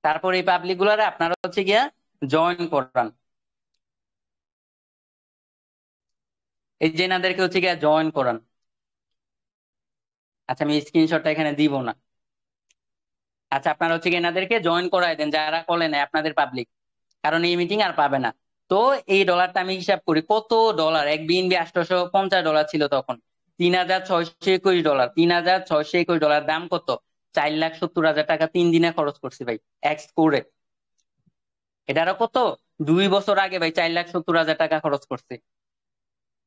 A: তারপর এই পাবলিক গুলারে আপনারা হচ্ছে গিয়া জয়েন করান, এই যে এনাদেরকে হচ্ছে গিয়া জয়েন করান। আচ্ছা আমি স্ক্রিনশটটা এখানে দিব না। আচ্ছা আপনারা হচ্ছে গিয়ে এনাদেরকে জয়েন করাই দেন যারা কলে নাই আপনাদের পাবলিক, কারণ এই মিটিং আর পাবে না। তো এই ডলারটা আমি হিসাব করি কত ডলার, এক বিএনবি $850 ছিল তখন। $3,621, $3,621 দাম কত, 4,70,000 টাকা 3 দিনে খরচ করছি ভাই, এক্স করে। এটারও কত, 2 বছর আগে ভাই 4,70,000 টাকা খরচ করছে,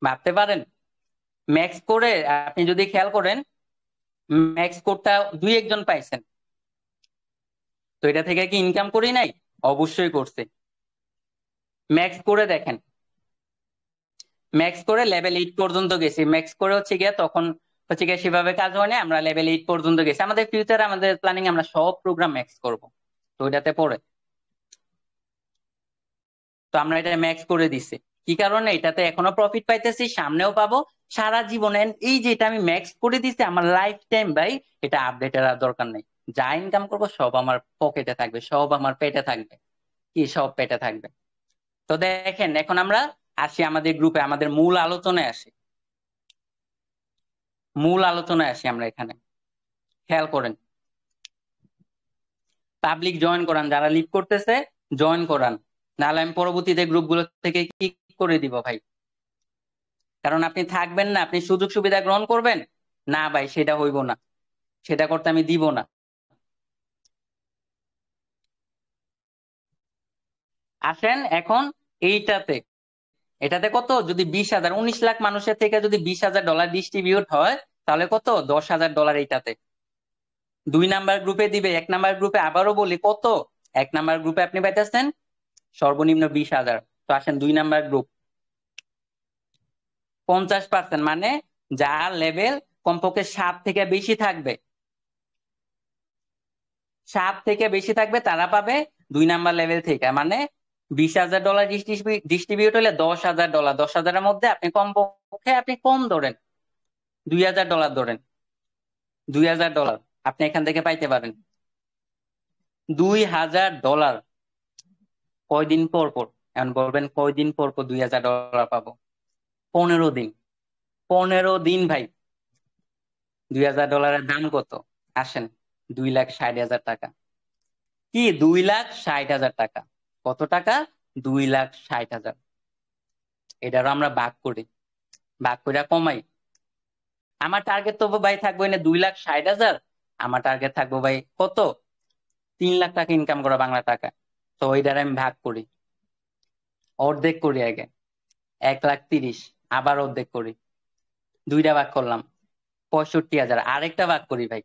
A: ভাবতে পারেন। ম্যাক্স করে আপনি যদি খেয়াল করেন, ম্যাক্স কোডটা 2-1 জন পাইছেন, তো এটা থেকে কি ইনকাম করি নাই, অবশ্যই করছে। ম্যাক্স করে দেখেন, ম্যাক্স করে লেভেল 8 পর্যন্ত গেছি। ম্যাক্স করে হচ্ছে গিয়ে তখন হচ্ছে গিয়ে সেভাবে কাজ হয় না, আমরা লেভেল 8 পর্যন্ত গেছি। আমাদের ফিউচারে আমাদের প্ল্যানিং আমরা সব প্রোগ্রাম ম্যাক্স করব, তো ওইটাতে পড়ে। তো আমরা এটা ম্যাক্স করে দিছি কি কারণে, এটাতে এখনো প্রফিট পাইতেছি, সামনেও পাবো সারা জীবনে। এই যে এটা আমি ম্যাক্স করে দিছি আমার লাইফ টাইম ভাই, এটা আপডেটের আর দরকার নেই। যা ইনকাম করবো সব আমার পকেটে থাকবে, সব আমার পেটে থাকবে, কি সব পেটে থাকবে। তো দেখেন এখন আমরা আসি আমাদের গ্রুপে, আমাদের মূল আলোচনায় আসি, মূল আলোচনায় আসি আমরা এখানে। খেয়াল করেন, পাবলিক জয়েন করান, যারা লিভ করতেছে জয়েন করান, নাহলে আমি পরবর্তীতে গ্রুপগুলো থেকে কি করে দিব ভাই। কারণ আপনি থাকবেন না, আপনি সুযোগ সুবিধা গ্রহণ করবেন না ভাই, সেটা হইব না, সেটা করতে আমি দিব না। আসেন এখন এইটাতে, এটাতে কত, যদি 20,000, 19 লাখ মানুষের থেকে যদি $20,000 ডিস্ট্রিবিউট হয়, তাহলে কত, $10,000 এইটাতে। 2 নাম্বার গ্রুপে দিবে, 1 নাম্বার গ্রুপে আবারও বলি কত, 1 নাম্বার গ্রুপে আপনি পাইতেছেন সর্বনিম্ন 20,000। তো আসেন 2 নাম্বার গ্রুপ, 50%, মানে যার লেভেল কমপক্ষে 7 থেকে বেশি থাকবে, 7 থেকে বেশি থাকবে তারা পাবে 2 নাম্বার লেভেল থেকে। মানে $20,000 ডিস্ট্রিবিউট হলে $10,000, 10,000-এর মধ্যে আপনি কমপক্ষে আপনি কম ধরেন $2,000 ধরেন, $2,000 আপনি এখান থেকে পাইতে পারেন। $2,000 কয়দিন পর পর, এখন বলবেন কয়দিন পর পর $2,000 পাবো, 15 দিন, 15 দিন ভাই। $2,000-এর দাম কত, আসেন, 2,60,000 টাকা। কি, 2,60,000 টাকা, কত টাকা, 2,60,000। এটারও আমরা ভাগ করি, ভাগ করে কমাই। আমার টার্গেট তো ভাই থাকবো এনে 2,60,000, আমার টার্গেট থাকবো ভাই কত, 3 লাখ টাকা ইনকাম করা বাংলা টাকা। তো ওইটার আমি ভাগ করি, অর্ধেক করি আগে, 1,30,000, আবার অর্ধেক করি, দুইটা ভাগ করলাম, 65,000, আরেকটা ভাগ করি ভাই,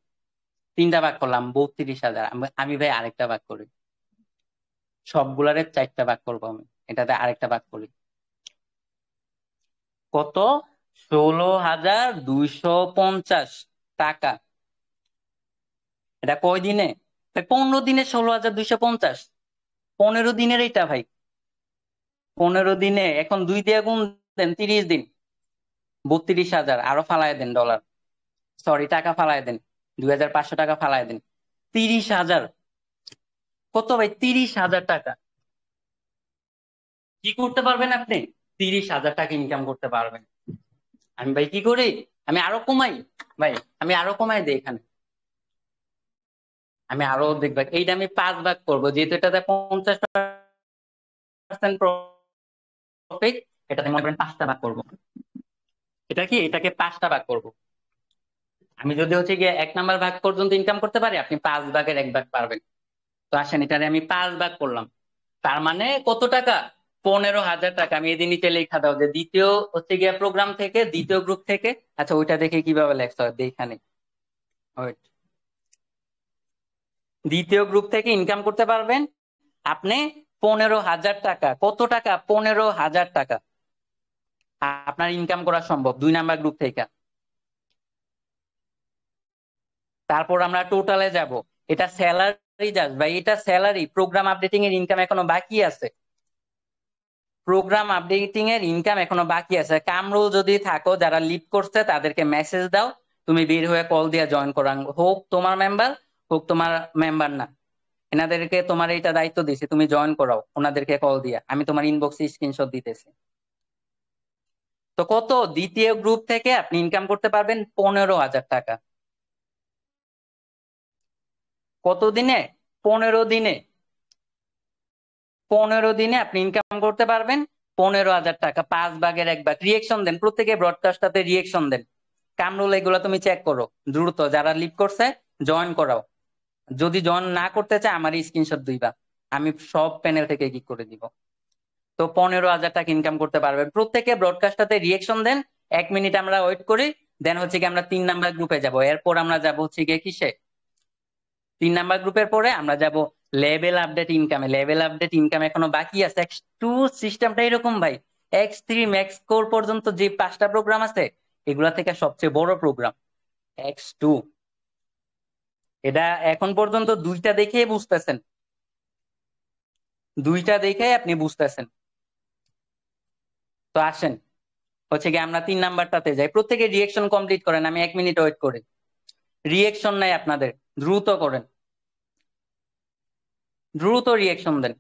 A: তিনটা ভাগ করলাম 32,000। আমি ভাই আরেকটা ভাগ করি, সবগুলারে 4টা ভাগ করবো আমি, এটাতে আরেকটা ভাগ করি। কত? 16,250 টাকা। এটা কয় দিনে? ভাই 15 দিনে 16,250। 15 দিনের এটা ভাই, 15 দিনে। এখন 2 দিয়ে গুণ দেন, 30 দিন, 32,000। আরো ফালায় দেন ডলার, সরি টাকা ফালায় দেন, 2,500 টাকা ফালায় দেন। 30,000। কত ভাই? 30,000 টাকা। কি করতে পারবেন আপনি? 30,000 টাকা ইনকাম করতে পারবেন। আমি ভাই কি করি, আমি আরো কমাই ভাই, আমি আরো কমাই দিই এখানে। আমি আরো দেখবা এইটা আমি 5 ভাগ করবো, যেহেতু এটাতে 50% প্রফিট। এটাতে মনে করেন 5টা ভাগ করবো। এটা কি, এটাকে 5টা ভাগ করবো। আমি যদি হচ্ছে গিয়ে 1 নাম্বার ভাগ পর্যন্ত ইনকাম করতে পারি, আপনি 5 ভাগের 1 ভাগ পারবেন। তো আসেন, এটারে আমি 5 ভাগ করলাম। তার মানে কত টাকা? 15,000 টাকা। আমি এদিন নিচে লেখা দাও যে দ্বিতীয় হচ্ছে গিয়া প্রোগ্রাম থেকে, দ্বিতীয় গ্রুপ থেকে। আচ্ছা ওইটা দেখে কিভাবে লেখা হয় এখানে। দ্বিতীয় গ্রুপ থেকে ইনকাম করতে পারবেন আপনি 15,000 টাকা। কত টাকা? 15,000 টাকা আপনার ইনকাম করা সম্ভব 2 নাম্বার গ্রুপ থেকে। তারপর আমরা টোটালে যাব। এটা স্যালারি জাস্ট ভাই, এটা স্যালারি। প্রোগ্রাম আপডেটিং এর ইনকাম এখনো বাকি আছে। প্রোগ্রাম আপডেটিং এর ইনকাম এখনো বাকি আছে। কামরুল যদি থাকো, যারা লিড করছে তাদেরকে মেসেজ দাও, তুমি বের হয়ে কল দিয়ে জয়েন করান, হোক তোমার মেম্বার হোক তোমার মেম্বার না। এনাদেরকে তোমার এইটা দায়িত্ব দিছি, তুমি জয়েন করাও ওনাদেরকে কল দিয়া। আমি তোমার ইনবক্সে স্ক্রিনশট দিতেছি। তো কত? দ্বিতীয় গ্রুপ থেকে আপনি ইনকাম করতে পারবেন 15,000 টাকা। কত দিনে? 15 দিনে। 15 দিনে আপনি ইনকাম করতে পারবেন 15,000 টাকা। 5 ভাগের 1 ভাগ। রিয়েকশন দেন, প্রত্যেকে ব্রডকাস্টটাতে রিয়েকশন দেন। কামরুল এগুলো তুমি চেক করো দ্রুত, যারা লিভ করছে জয়েন করাও। যদি জয়েন না করতে চায় আমার স্ক্রিনশট দিবা, আমি সব প্যানেল থেকে কি করে দিব। তো 15,000 টাকা ইনকাম করতে পারবেন। প্রত্যেকে ব্রডকাস্টটাতে রিয়েকশন দেন। 1 মিনিট আমরা ওয়েট করি, দেন হচ্ছে কি আমরা 3 নাম্বার গ্রুপে যাব। এরপর আমরা যাব হচ্ছে গিয়ে কিসে? 3 নাম্বার গ্রুপের পরে আমরা যাব লেভেল আপডেট ইনকামে। লেভেল আপডেট ইনকাম এখনো বাকি আছে। X2 সিস্টেমটা এরকম ভাই, X3 ম্যাক্স কোর পর্যন্ত যে 5টা প্রোগ্রাম আছে, এগুলা থেকে সবচেয়ে বড় প্রোগ্রাম X2। এটা এখন পর্যন্ত 2টা দেখে বুঝতেছেন, 2টা দেখে আপনি বুঝতেছেন। তো আসেন হচ্ছে কি আমরা 3 নাম্বারটাতে যাই। প্রত্যেকে রিয়েকশন কমপ্লিট করেন, আমি 1 মিনিট ওয়েট করি। রিয়েকশন নাই আপনাদের, দ্রুত করেন, দ্রুত রিয়েকশন দেন।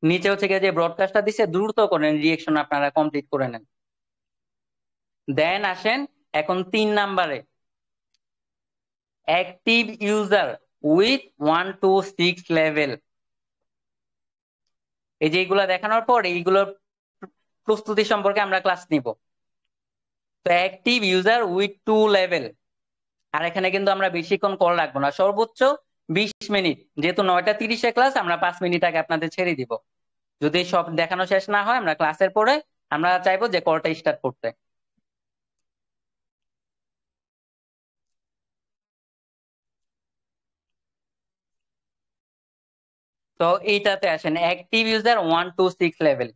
A: নিচে হচ্ছে গিয়ে যে ব্রডকাস্টটা দিছে, দ্রুত করেন রিয়েকশন, আপনারা কমপ্লিট করে নেন। দেন আসেন এখন 3 নাম্বারে, active user with 1 to 6 level. এই যে এইগুলা দেখানোর পর এইগুলোর প্রস্তুতি সম্পর্কে আমরা ক্লাস নিব। তো অ্যাক্টিভ ইউজার উইথ 2 লেভেল। আর এখানে কিন্তু আমরা বেশিক্ষণ কল রাখবো না, সর্বোচ্চ 20 মিনিট। যেহেতু 9:30-এ ক্লাস, আমরা 5 মিনিট আগে আপনাদের ছেড়ে দিব। যদি সব দেখানো শেষ না হয়, আমরা ক্লাসের পরে আমরা চাইবো যে কলটা স্টার্ট করতে। তো এইটাতে আসেন, অ্যাক্টিভ ইউজার 1 to 6 লেভেল।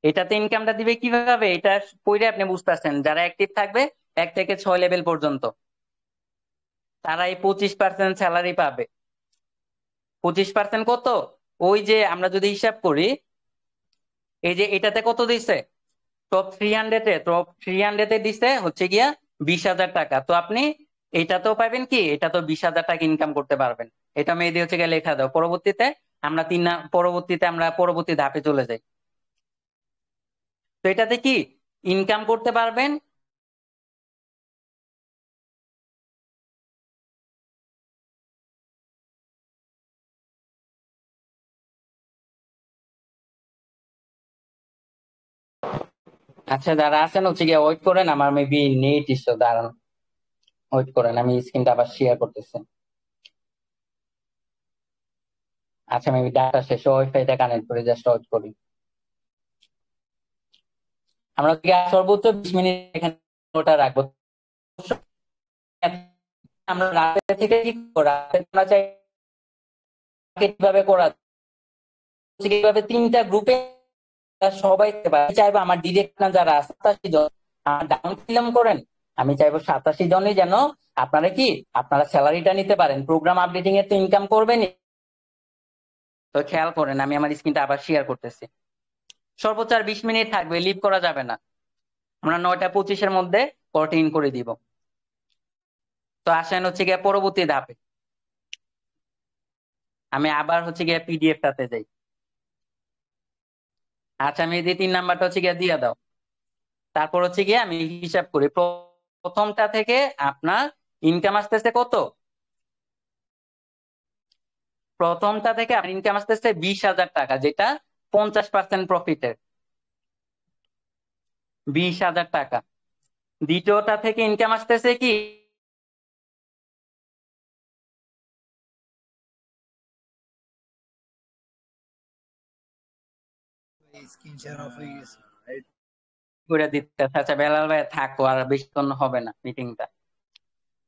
A: এটাতে ইনকামটা দিবে কিভাবে, এটা পড়ে আপনি বুঝতেছেন। যারা অ্যাক্টিভ থাকবে 1 থেকে 6 লেভেল পর্যন্ত, তারা এই 25% স্যালারি পাবে। 25% কত? ওই যে আমরা যদি হিসাব করি, এই যে এটাতে কত দিছে, টপ 300-এ দিছে হচ্ছে গিয়া 20,000 টাকা। তো আপনি এটাতেও পাবেন কি, এটা তো 20,000 টাকা ইনকাম করতে পারবেন। এটা মেয়েদের হচ্ছে গিয়ে লেখা দাও। পরবর্তীতে আমরা পরবর্তী ধাপে চলে যাই। তো এটাতে কি ইনকাম করতে পারবেন। আচ্ছা যারা আছেন হচ্ছে গিয়ে ওয়েট করেন, আমার মেবি নেট ইস্যু, দাঁড়ান ওয়েট করেন, আমি স্ক্রিনটা আবার শেয়ার করতেছি। আচ্ছা মেবি ডাটা শেষ, ওয়াইফাইটা কানেক্ট করে জাস্ট ওয়েট করি। আমরা সর্বোচ্চ 20 মিনিট এখানে ওটা রাখবো। আমরা রাতে থেকে কি রাতে আমরা চাই কিভাবে করা কিভাবে 3টা গ্রুপে সবাই চাইবো আমার ডিরেক্ট যারা 87 জন ডাউন ফিল্ম করেন, আমি চাইবো 87 জনই যেন আপনারা কি আপনারা স্যালারিটা নিতে পারেন। প্রোগ্রাম আপডেটিং এর তো ইনকাম করবেনই। তো খেয়াল করেন, আমি আমার স্ক্রিনটা আবার শেয়ার করতেছি। সর্বোচ্চ আর 20 মিনিট থাকবে, লিভ করা যাবে না। আমরা 9:25 মধ্যে পরটা ইন করে দিব। তো আসেন হচ্ছে গিয়ে পরবর্তী ধাপে। আমি আবার হচ্ছে গিয়ে পিডিএফটাতে যাই। আচ্ছা, আমি এই 3 নাম্বারটা হচ্ছে গিয়ে দিয়ে দাও। তারপর হচ্ছে গিয়ে আমি হিসাব করি প্রথমটা থেকে আপনার ইনকাম আসতেছে কত। প্রথমটা থেকে আপনার ইনকাম আসতেছে 20,000 টাকা, যেটা 50% প্রফিটের 20,000 টাকা। দ্বিতীয়টা থেকে ইনকাম আসতেছে কি
B: স্ক্রিন শেয়ার অফ হয়ে গেছে।
A: করে দিতে। আচ্ছা বেলাল ভাই থাকো, আর বেশিক্ষণ হবে না মিটিংটা।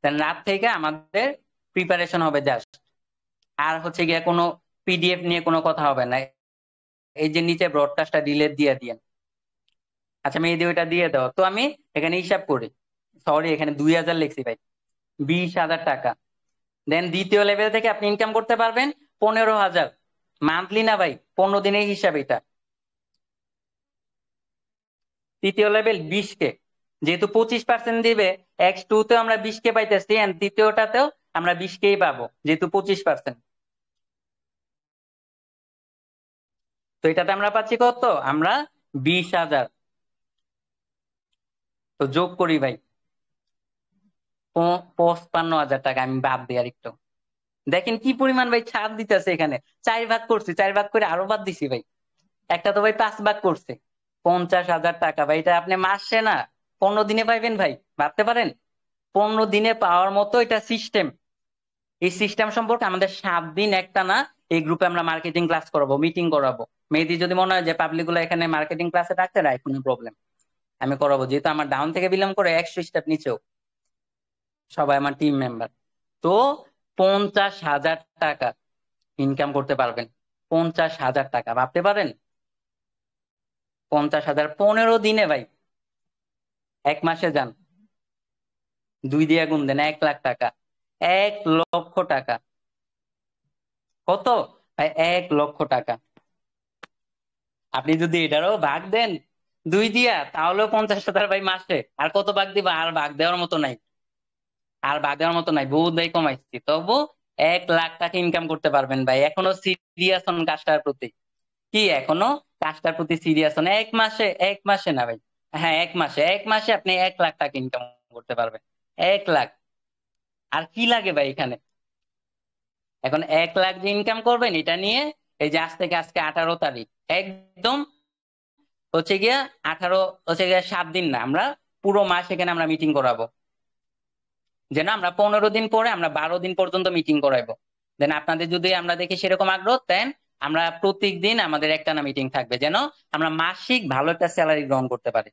A: রাত থেকে আমাদের প্রিপারেশন হবে জাস্ট, আর হচ্ছে গিয়ে কোনো পিডিএফ নিয়ে কোনো কথা হবে না। এই যে নিচে ব্রডকাস্টটা ডিলেট দিয়ে দিয়েন। আচ্ছা মেহেদি ওইটা দিয়ে দাও তো। আমি এখানে হিসাব করি, সরি এখানে 2,000 লিখছি ভাই, 20,000 টাকা। দেন দ্বিতীয় লেভেল থেকে আপনি ইনকাম করতে পারবেন 15,000 মান্থলি, না ভাই 15 দিনের হিসাব এটা। তৃতীয় লেভেল 20K, যেহেতু 25% দিবে, X2 তে আমরা 20K পাইতেছি, এন্ড তৃতীয়টাতেও আমরা 20K পাবো যেহেতু 25%। তো এটাতে আমরা পাচ্ছি কত, আমরা 20,000। তো যোগ করি ভাই, 55,000 টাকা। আমি বাদ দিই আর একটু, দেখেন কি পরিমাণ ভাই ছাড় দিতেছে এখানে। 4 ভাগ করছি, 4 ভাগ করে আরো বাদ দিছি ভাই। একটা তো ভাই 5 ভাগ করছে, 50,000 টাকা ভাই। এটা আপনি মাসে না 15 দিনে পাইবেন ভাই, ভাবতে পারেন? 15 দিনে পাওয়ার মতো এটা সিস্টেম। এই সিস্টেম সম্পর্কে আমাদের 7 দিন একটা না এই গ্রুপে আমরা মার্কেটিং ক্লাস করাবো, মিটিং করাবো। মেহেদি যদি মনে হয় যে পাবলিক গুলো এখানে মার্কেটিং ক্লাসে রাখতে রাখ, কোনো প্রবলেম, আমি করাবো। যেহেতু আমার ডাউন থেকে বিলং করে 100 স্টেপ নিচেও সবাই আমার টিম মেম্বার। তো 50,000 টাকা ইনকাম করতে পারবেন। 50,000 টাকা ভাবতে পারেন? 50,000 15 দিনে ভাই, এক মাসে যান 2 দিয়ে গুণ দেন, 1 লাখ টাকা, 1 লক্ষ টাকা। কত ভাই? 1 লক্ষ টাকা। আপনি যদি এটারও ভাগ দেন 2 দিয়া, তাহলেও 50,000 ভাই মাসে। আর কত ভাগ দিবা? আর ভাগ দেওয়ার মতো নাই, আর ভাগ দেওয়ার মতো নাই, বহুত ভাই কমাইছি। তবু 1 লাখ টাকা ইনকাম করতে পারবেন ভাই। এখনো সিরিয়াস হন কাজটার প্রতি? কি এখনো কাজটার প্রতি সিরিয়াস হন? এক মাসে, এক মাসে না ভাই, হ্যাঁ এক মাসে, এক মাসে আপনি 1 লাখ টাকা ইনকাম করতে পারবেন। 1 লাখ। আর কি লাগে ভাই এখানে? এখন 1 লাখ যে ইনকাম করবেন এটা নিয়ে, এই যে আজ থেকে আজকে 18 তারিখ, একদম হচ্ছে গিয়া 18 হচ্ছে গিয়া 7 দিন না, আমরা পুরো মাস এখানে আমরা মিটিং করাবো। যেন আমরা 15 দিন পরে আমরা 12 দিন পর্যন্ত মিটিং করাইবো। দেন আপনাদের যদি আমরা দেখি সেরকম আগ্রহ, দেন আমরা প্রত্যেক দিন আমাদের একটানা মিটিং থাকবে, যেন আমরা মাসিক ভালো একটা স্যালারি গ্রহণ করতে পারি।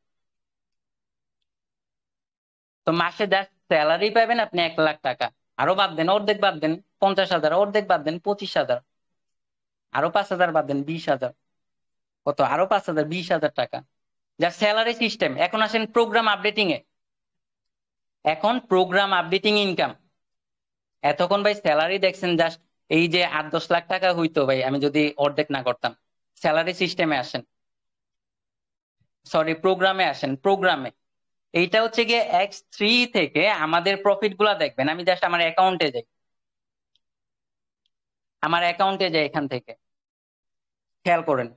A: তো মাসে যা স্যালারি পাবেন আপনি 1 লাখ টাকা। আরো বাদ দেন, অর্ধেক বাদ দেন 50,000, অর্ধেক বাদ দেন 25,000, আরো 5,000 বাদ দেন 20,000। কত? আরো 5,000, 20,000 টাকা যা স্যালারি সিস্টেম। এখন আসেন প্রোগ্রাম আপডেটিং এ। এখন প্রোগ্রাম আপডেটিং ইনকাম, এতক্ষণ ভাই স্যালারি দেখছেন জাস্ট এই যে 8-10 লাখ টাকা হইতো ভাই আমি যদি অর্ধেক না করতাম। স্যালারি সিস্টেমে আসেন, সরি প্রোগ্রামে আসেন। প্রোগ্রামে এইটা হচ্ছে গিয়ে X3 থেকে আমাদের প্রফিট গুলা দেখবেন। আমি জাস্ট আমার অ্যাকাউন্টে যাই, আমার অ্যাকাউন্টে যাই, এখান থেকে খেয়াল করেন।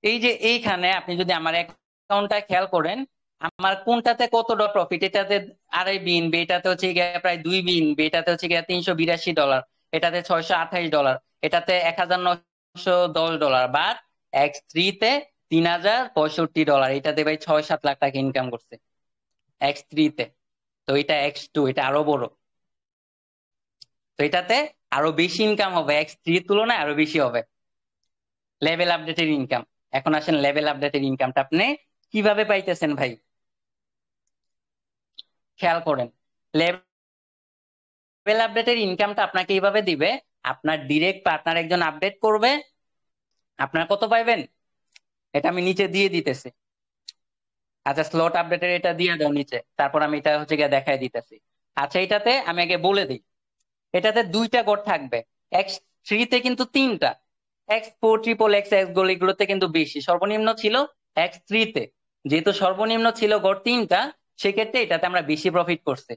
A: এই যে এইখানে আপনি যদি আমার অ্যাকাউন্টটা খেয়াল করেন, আমার কোনটাতে কত ডলার প্রফিট, এটাতে 2.5 বিন, এটাতে হচ্ছে গিয়ে প্রায় 2 বিন, এটাতে হচ্ছে গিয়ে $382, এটাতে $628, এটাতে $1,910, বাট X3 তে $3,065, এটাতে ভাই 6-7 লাখ টাকা ইনকাম করছে X3 তে। তো এটা X2, এটা আরো বড়। তো এটাতে আরো বেশি ইনকাম হবে, X3 তুলনায় আরো বেশি হবে লেভেল আপডেটের ইনকাম। এখন আসেন লেভেল আপডেটের ইনকামটা আপনি কিভাবে পাইতেছেন ভাই, খেয়াল করেন। লেভেল আপডেটের ইনকামটা আপনাকে এইভাবে দিবে, আপনার ডিরেক্ট পার্টনার একজন আপডেট করবে, আপনার কত পাইবেন এটা আমি নিচে দিয়ে দিতেছি। আচ্ছা স্লট আপডেটের এটা দিয়ে দাও নিচে, তারপর আমি এটা হচ্ছে গিয়ে দেখাই দিতেছি। আচ্ছা এটাতে আমি আগে বলে দিই, এটাতে দুইটা গড় থাকবে, এক্স থ্রিতে কিন্তু তিনটা, X four triple X X গোল এগুলোতে কিন্তু বেশি, সর্বনিম্ন ছিল এক্স থ্রিতে, যেহেতু সর্বনিম্ন ছিল গড় তিনটা, সেক্ষেত্রে এটাতে আমরা বেশি প্রফিট করছি।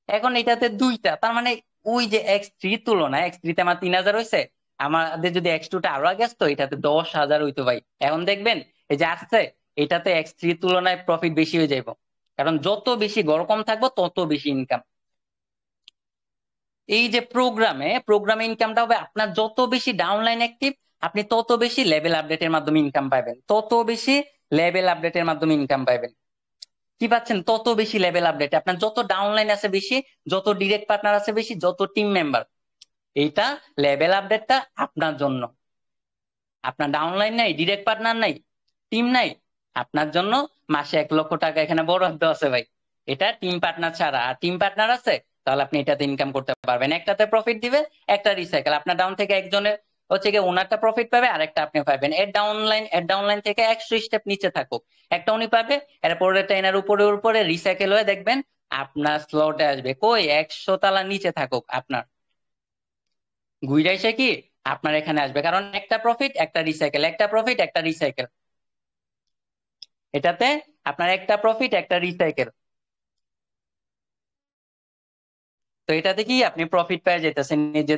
A: এখন এটাতে দুইটা, তার মানে ওই যে এক্স থ্রি তুলনায় এক্স থ্রিতে আমার 3000 হয়েছে, আমাদের যদি এক্স টুটা আরো আগে আসতো এটাতে 10,000 হইতো ভাই। এখন দেখবেন এই যে আসছে, এটাতে এক্স থ্রি তুলনায় প্রফিট বেশি হয়ে যাইব, কারণ যত বেশি গড় কম থাকবো তত বেশি ইনকাম। এই যে প্রোগ্রামে ইনকামটা হবে, আপনার যত বেশি ডাউনলাইন অ্যাক্টিভ আপনি তত বেশি লেভেল আপডেটের মাধ্যমে ইনকাম পাবেন, তত বেশি লেভেল আপডেটের মাধ্যমে ইনকাম পাবেন। কি পাচ্ছেন, তত বেশি লেভেল আপডেট, আপনার যত ডাউনলাইন আছে বেশি, যত ডিরেক্ট পার্টনার আছে বেশি, যত টিম মেম্বার, এইটা লেভেল আপডেটটা আপনার জন্য। আপনার ডাউনলাইন নাই, ডিরেক্ট পার্টনার নাই, টিম নাই, আপনার জন্য মাসে 1 লক্ষ টাকা এখানে বরাদ্দ আছে ভাই। এটা টিম পার্টনার ছাড়া, আর টিম পার্টনার আছে তাহলে আপনি এটাতে ইনকাম করতে পারবেন। একটাতে প্রফিট দিবে, একটা রিসাইকেল, আপনার ডাউন থেকে একজনের হচ্ছে গিয়ে ওনারটা প্রফিট পাবে, আর একটা আপনি পাবেন। এর ডাউনলাইন থেকে 100 স্টেপ নিচে থাকুক একটা উনি পাবে, এরপরে এনার উপরে উপরে রিসাইকেল হয়ে দেখবেন আপনার স্লটে আসবে, কই 100 তলা নিচে থাকুক আপনার, ঘুরে এসে কি আপনার এখানে আসবে, কারণ একটা প্রফিট একটা রিসাইকেল, একটা প্রফিট একটা রিসাইকেল, এটাতে আপনার একটা প্রফিট একটা রিসাইকেল। তো এটাতে কি আপনি প্রফিট পেয়ে যেতেছেন, নিজে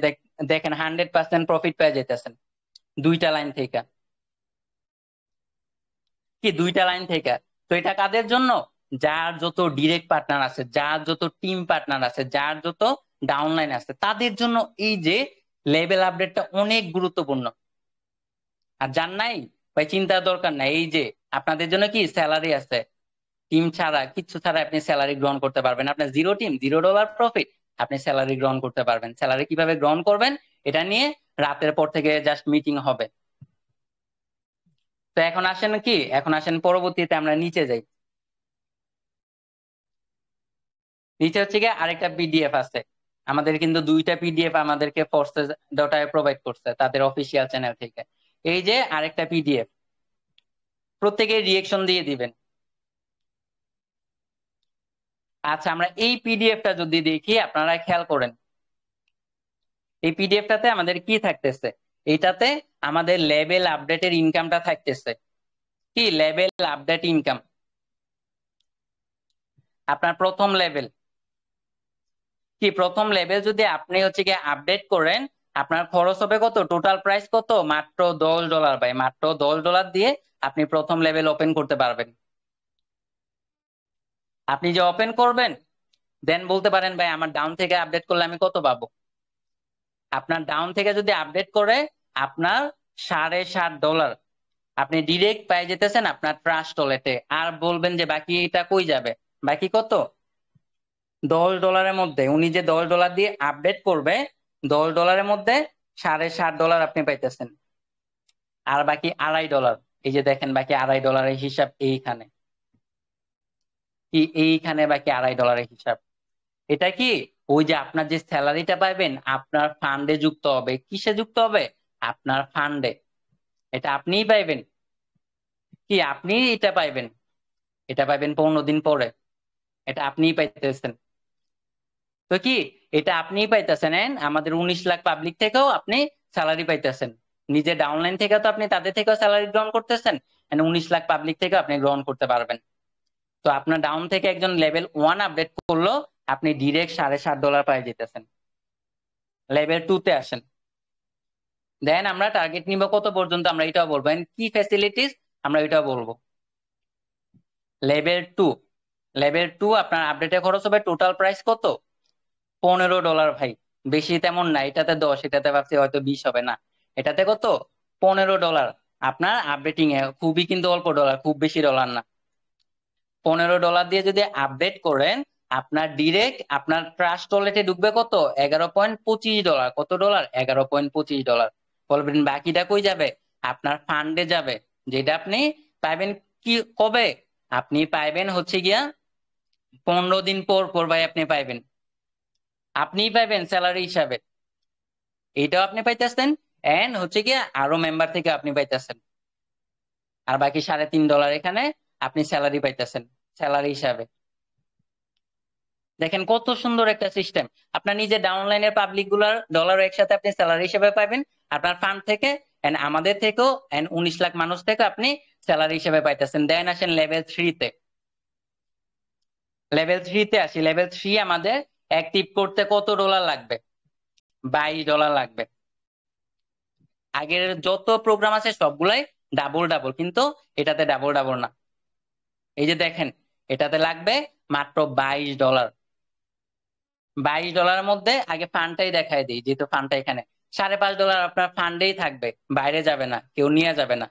A: দেখেন 100% প্রফিট পেয়ে যেতেছেন দুইটা লাইন থেকে, কি দুইটা লাইন থেকে। তো এটা কাদের জন্য, যার যত ডিরেক্ট পার্টনার আছে, যার যত টিম পার্টনার আছে, যার যত ডাউনলাইন আছে, তাদের জন্য এই যে লেভেল আপডেটটা অনেক গুরুত্বপূর্ণ। আর যার নাই ভাই চিন্তার দরকার নাই, এই যে আপনাদের জন্য কি স্যালারি আছে, টিম ছাড়া কিচ্ছু ছাড়া আপনি স্যালারি গ্রহণ করতে পারবেন, আপনার জিরো টিম $0 প্রফিট, আপনি স্যালারি গ্রহণ করতে পারবেন। স্যালারি কিভাবে গ্রহণ করবেন এটা নিয়ে রাতের পর থেকে জাস্ট মিটিং হবে। তো এখন আসেন পরবর্তীতে আমরা নিচে যাই। নিচে হচ্ছে গিয়ে আরেকটা পিডিএফ আছে, আমাদের কিন্তু দুইটা পিডিএফ আমাদেরকে ফোর্সেস ডটায় প্রোভাইড করছে তাদের অফিসিয়াল চ্যানেল থেকে। এই যে আরেকটা পিডিএফ, প্রত্যেকে রিয়েকশন দিয়ে দিবেন। আচ্ছা আমরা এই পিডিএফটা যদি দেখি, আপনারা খেয়াল করেন এই পিডিএফটাতে আমাদের কি থাকতেছে, এইটাতে আমাদের লেভেল আপডেটের ইনকামটা থাকতেছে, কি লেভেল আপডেট ইনকাম। আপনার প্রথম লেভেল যদি আপনি হচ্ছে গিয়ে আপডেট করেন, আপনার খরচ হবে কত, টোটাল প্রাইস কত, মাত্র $10 ভাই, মাত্র $10 দিয়ে আপনি প্রথম লেভেল ওপেন করতে পারবেন। আপনি যে ওপেন করবেন, দেন বলতে পারেন ভাই আমার ডাউন থেকে আপডেট করলে আমি কত পাবো। আপনার ডাউন থেকে যদি আপডেট করে আপনার $7.5 আপনি ডিরেক্ট পেয়ে যেতেছেন আপনার ট্রাস্ট ওয়ালেটে। আর বলবেন যে বাকিটা কই যাবে, বাকি কত, $10 মধ্যে উনি যে $10 দিয়ে আপডেট করবে, $10 মধ্যে $7.5 আপনি পাইতেছেন, আর বাকি $2.5, এই যে দেখেন বাকি $2.5 হিসাব এইখানে, কি এইখানে বাকি $2.5 হিসাব। এটা কি ওই যে আপনার যে স্যালারিটা পাইবেন আপনার ফান্ডে যুক্ত হবে, কিসে যুক্ত হবে, আপনার ফান্ডে, এটা আপনিই পাইবেন, কি আপনি এটা পাইবেন, এটা পাইবেন 15 দিন পরে, এটা আপনিই পাইতেছেন। তো কি এটা আপনিই পাইতেছেন, আমাদের 19 লাখ পাবলিক থেকেও আপনি স্যালারি পাইতেছেন, নিজে ডাউনলাইন থেকে তো আপনি তাদের থেকেও স্যালারি গ্রহণ করতেছেন, 19 লাখ পাবলিক থেকে আপনি গ্রহণ করতে পারবেন। তো আপনার ডাউন থেকে একজন লেভেল 1 আপডেট করলো, আপনি ডিরেক্ট $7.5 পাই যেতেছেন। লেভেল 2 তে আসেন, দেন আমরা টার্গেট নিব কত পর্যন্ত আমরা এটাও বলবো, কি ফ্যাসিলিটিস আমরা এটাও বলবো। লেভেল 2, লেভেল 2 আপনার আপডেটে খরচ হবে টোটাল প্রাইস কত, $15 ভাই, বেশি তেমন না, এটাতে 10, এটাতে ভাবছি হয়তো 20 হবে না, এটাতে কত, $15 আপনার আপডেটিং এ, খুবই কিন্তু অল্প ডলার, খুব বেশি ডলার না। $15 দিয়ে যদি আপডেট করেন, আপনার ডিরেক্ট আপনার ট্রাস্ট ওয়ালেটে ঢুকবে কত, $11.25, কত ডলার, $11.25। বলবেন বাকিটা কই যাবে, আপনার ফান্ডে যাবে, যেটা আপনি পাইবেন কি কবে? আপনি পাইবেন হচ্ছে গিয়া 15 দিন পর পর ভাই আপনি পাইবেন, আপনিই পাইবেন স্যালারি হিসাবে। এটাও আপনি পাইতেছেন, এন্ড হচ্ছে গিয়া আরো মেম্বার থেকে আপনি পাইতেছেন। আর বাকি $3.5 এখানে আপনি স্যালারি পাইতেছেন স্যালারি হিসাবে। দেখেন কত সুন্দর একটা সিস্টেম। আপনার নিজে ডাউনলাইনের পাবলিক গুলার ডলার একসাথে আপনি স্যালারি হিসেবে পাবেন আপনার ফান্ড থেকে, এন্ড আমাদের থেকেও, এন্ড 19 লাখ মানুষ থেকে আপনি স্যালারি হিসেবে পাইতেছেন। দেন আসেন লেভেল 3-তে। লেভেল 3-তে আসি। লেভেল 3 আমাদের অ্যাক্টিভ করতে কত ডলার লাগবে? $22 লাগবে। আগের যত প্রোগ্রাম আছে সবগুলাই ডাবল ডাবল, কিন্তু এটাতে ডাবল ডাবল না। এই যে দেখেন, এটাতে লাগবে মাত্র $22। $22 মধ্যে আগে ফান্ডটাই দেখাই দিই, যেহেতু ফান্ডটা এখানে $5.5 আপনার ফান্ডেই থাকবে, বাইরে যাবে না, কেউ নিয়ে যাবে না।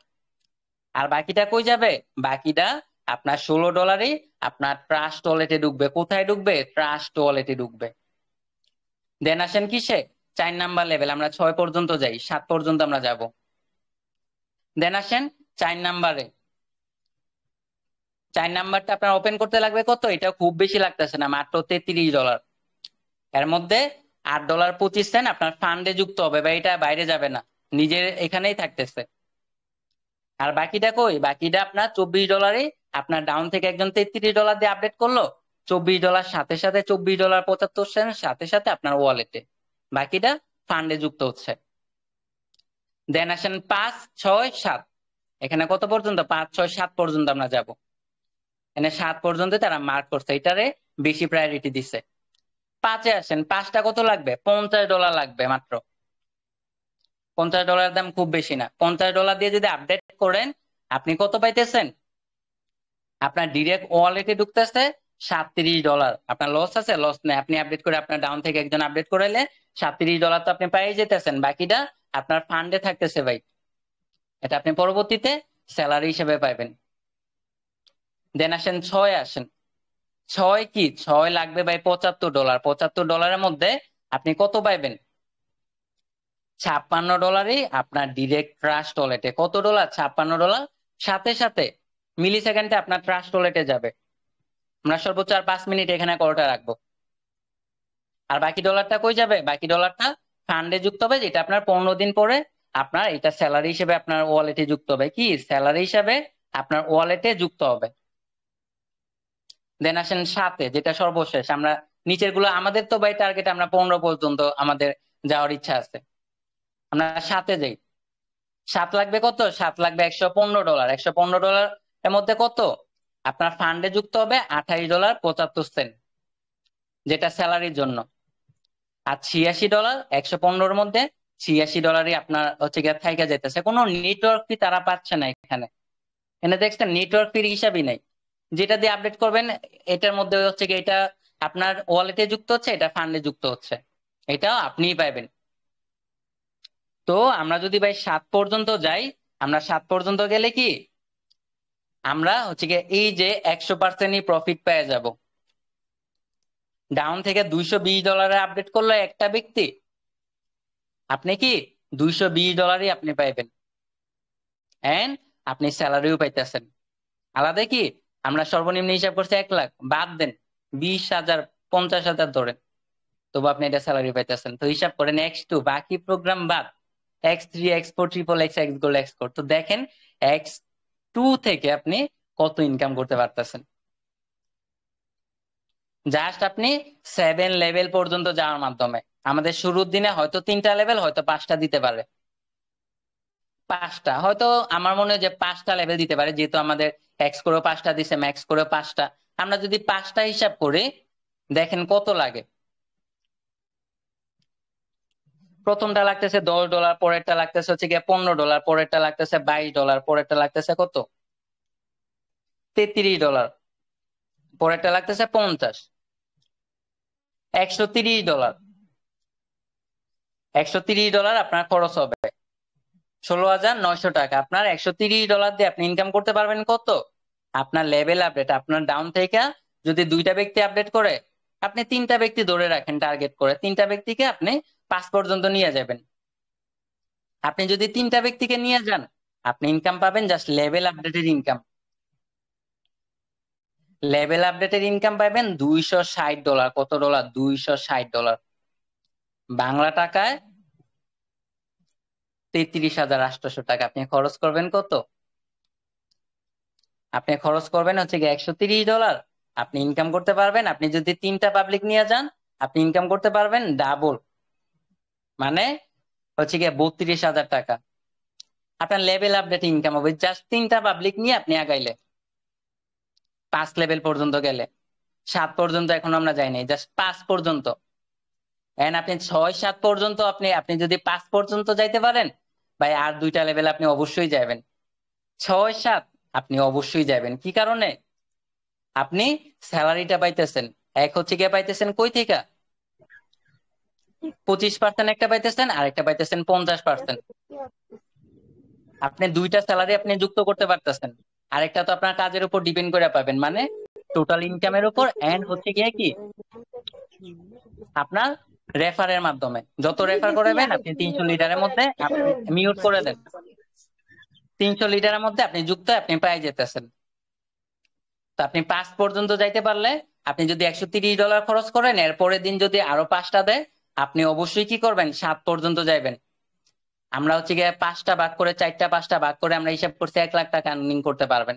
A: আর বাকিটা কই যাবে? বাকিটা আপনার $16 আপনার ট্রাস্ট ওয়ালেটে ঢুকবে। কোথায় ঢুকবে? ট্রাস্ট ওয়ালেটে ঢুকবে। দেন আসেন কিসে? 4 নাম্বার লেভেল। আমরা 6 পর্যন্ত যাই, 7 পর্যন্ত আমরা যাব। দেন আসেন 4 নাম্বারে। 4 নাম্বারটা আপনার ওপেন করতে লাগবে কত? এটা খুব বেশি লাগতেছে না, মাত্র $33। এর মধ্যে $8.25 আপনার ফান্ডে যুক্ত হবে, বা এটা বাইরে যাবে না, নিজের এখানেই থাকতেছে। আর বাকিটা কই? বাকিটা আপনার $24 আপনার ডাউন থেকে একজন $33 দিয়ে আপডেট করলো, $24 সাথে সাথে $24.75 সাথে সাথে আপনার ওয়ালেটে, বাকিটা ফান্ডে যুক্ত হচ্ছে। দেন আসেন 5, 6, 7। এখানে কত পর্যন্ত? 5, 6, 7 পর্যন্ত আমরা যাব। এখানে 7 পর্যন্ত তারা মার্ক করছে, এটারে বেশি প্রায়োরিটি দিচ্ছে। 5-এ আসেন। 5টা কত লাগবে? $50 লাগবে মাত্র। $50 দাম খুব বেশি না। $50 দিয়ে যদি আপডেট করেন, আপনি কত পাইতেছেন? আপনার ডিরেক্ট ওয়ালেটে ঢুকতেছে $37। আপনার লস আছে? লস নেই। আপনি আপডেট করে, আপনার ডাউন থেকে একজন আপডেট করাইলে $37 তো আপনি পাই যেতেছেন, বাকিটা আপনার ফান্ডে থাকতেছে ভাই। এটা আপনি পরবর্তীতে স্যালারি হিসেবে পাইবেন। দেন আসেন 6-এ আসেন। 6 কি? 6 লাগবে ভাই $75। $75 মধ্যে আপনি কত পাইবেন? $56 আপনার ডিরেক্ট ট্রাস্ট ওয়ালেটে। কত ডলার? $56। সাথে সাথে মিলি সেকেন্ডে আপনার ট্রাস্ট ওয়ালেটে যাবে। আমরা সর্বোচ্চ আর 5 মিনিট এখানে কলটা রাখবো। আর বাকি ডলারটা কই যাবে? বাকি ডলারটা ফান্ডে যুক্ত হবে, যেটা আপনার 15 দিন পরে আপনার এটা স্যালারি হিসেবে আপনার ওয়ালেটে যুক্ত হবে। কি? স্যালারি হিসেবে আপনার ওয়ালেটে যুক্ত হবে। দেন আসেন 7-এ, যেটা সর্বশেষ। আমরা নিচের গুলো, আমাদের তো ভাই টার্গেট আমরা 15 পর্যন্ত আমাদের যাওয়ার ইচ্ছা আছে। আমরা 7-এ যাই। 7 লাগবে কত? 7 লাগবে $115। $115 এর মধ্যে কত আপনার ফান্ডে যুক্ত হবে? $28.75, যেটা স্যালারির জন্য। আর $86, 115-র মধ্যে $86 আপনার হচ্ছে গিয়ে থাইকা যাইতেছে। কোনো নেটওয়ার্ক ফি তারা পাচ্ছে না এখানে। এখানে দেখছেন নেটওয়ার্ক ফির হিসাবই নাই। যেটা দিয়ে আপডেট করবেন এটার মধ্যে হচ্ছে গিয়ে এটা আপনার ওয়ালেটে যুক্ত হচ্ছে, এটা ফান্ডে যুক্ত হচ্ছে, এটাও আপনিই পাইবেন। তো আমরা যদি ভাই 7 পর্যন্ত যাই, আমরা 7 পর্যন্ত গেলে কি আমরা হচ্ছে গিয়ে এই যে 100%ই প্রফিট পেয়ে যাব। ডাউন থেকে $220 আপডেট করলো একটা ব্যক্তি, আপনি কি $220 আপনি পাইবেন, এন্ড আপনি স্যালারিও পাইতেছেন। আলাদা কি আমরা সর্বনিম্ন হিসাব করছি 1 লাখ, বাদ দেন 20,000, 50,000 ধরেন, তবু আপনি এটা স্যালারি পাইতেছেন। তো হিসাব করেন X2 বাকি প্রোগ্রাম বাদ, X3, X4, triple X, x gold, x core. তো দেখেন X2 থেকে আপনি কত ইনকাম করতে পারতেছেন। জাস্ট আপনি 7 লেভেল পর্যন্ত যাওয়ার মাধ্যমে। আমাদের শুরুর দিনে হয়তো 3টা লেভেল, হয়তো 5টা দিতে পারে। 5টা হয়তো, আমার মনে হয় যে 5টা লেভেল দিতে পারে, যেহেতু আমাদের এক্স করেও 5টা দিছে, ম্যাক্স করেও 5টা। আমরা যদি 5টা হিসাব করি, দেখেন কত লাগে। প্রথমটা লাগতেছে $10, পরেরটা লাগতেছে হচ্ছে গিয়ে $15, পরেরটা লাগতেছে $22, পরেরটা লাগতেছে কত? $33, পরেরটা লাগতেছে 50, $130। $130 আপনার খরচ হবে, 16,900 টাকা। আপনার $130 দিয়ে আপনি ইনকাম করতে পারবেন কত? আপনার লেভেল আপডেট, আপনার ডাউন থেকে যদি 2টা ব্যক্তি আপডেট করে, আপনি 3টা ব্যক্তি ধরে রাখেন টার্গেট করে, 3টা ব্যক্তিকে আপনি 5 পর্যন্ত নিয়ে যাবেন। আপনি যদি 3টা ব্যক্তিকে নিয়ে যান, আপনি ইনকাম পাবেন জাস্ট লেভেল আপডেটের ইনকাম। লেভেল আপডেটের ইনকাম পাবেন $260। কত ডলার? $260। বাংলা টাকায় 33,800 টাকা। আপনি খরচ করবেন কত? আপনি খরচ করবেন হচ্ছে গিয়ে $130। আপনি ইনকাম করতে পারবেন, আপনি যদি 3টা পাবলিক নিয়ে যান আপনি ইনকাম করতে পারবেন ডাবল, মানে হচ্ছে গিয়ে 32,000 টাকা। আপনার লেভেল আপডেট ইনকাম হবে জাস্ট 3টা পাবলিক নিয়ে আপনি আগাইলে। 5 লেভেল পর্যন্ত গেলে, 7 পর্যন্ত এখন আমরা যাই নাই, জাস্ট 5 পর্যন্ত। এন্ড আপনি 6-7 পর্যন্ত আপনি আপনি যদি 5 পর্যন্ত যাইতে পারেন ভাই, আর 2টা লেভেল আপনি অবশ্যই যাবেন। 6-7 আপনি অবশ্যই যাবেন। কি কারণে? আপনি স্যালারিটা পাইতেছেন, এক হচ্ছে গিয়ে পাইতেছেন কই থেকে? 25% একটা পাইতেছেন, আর একটা পাইতেছেন 50%। আপনি 2টা স্যালারি আপনি যুক্ত করতে পারতেছেন। আরেকটা তো আপনার কাজের উপর ডিপেন্ড করে পাবেন, মানে টোটাল ইনকামের উপর। এন্ড হচ্ছে গিয়ে কি আপনার রেফারের মাধ্যমে, যত রেফার করাবেন আপনি 300 লিটারের মধ্যে আপনি মিউট করে দেন, 300 লিটারের মধ্যে আপনি যুক্ত আপনি পাই যেতেছেন। তো আপনি 5 পর্যন্ত যাইতে পারলে, আপনি যদি $130 খরচ করেন, এর পরের দিন যদি আরো 5টা দেয় আপনি অবশ্যই কি করবেন? 7 পর্যন্ত যাইবেন। আমরা হচ্ছে গিয়ে 5টা ভাগ করে, 4টা 5টা ভাগ করে আমরা হিসাব করছি 1 লাখ টাকা আর্নিং করতে পারবেন।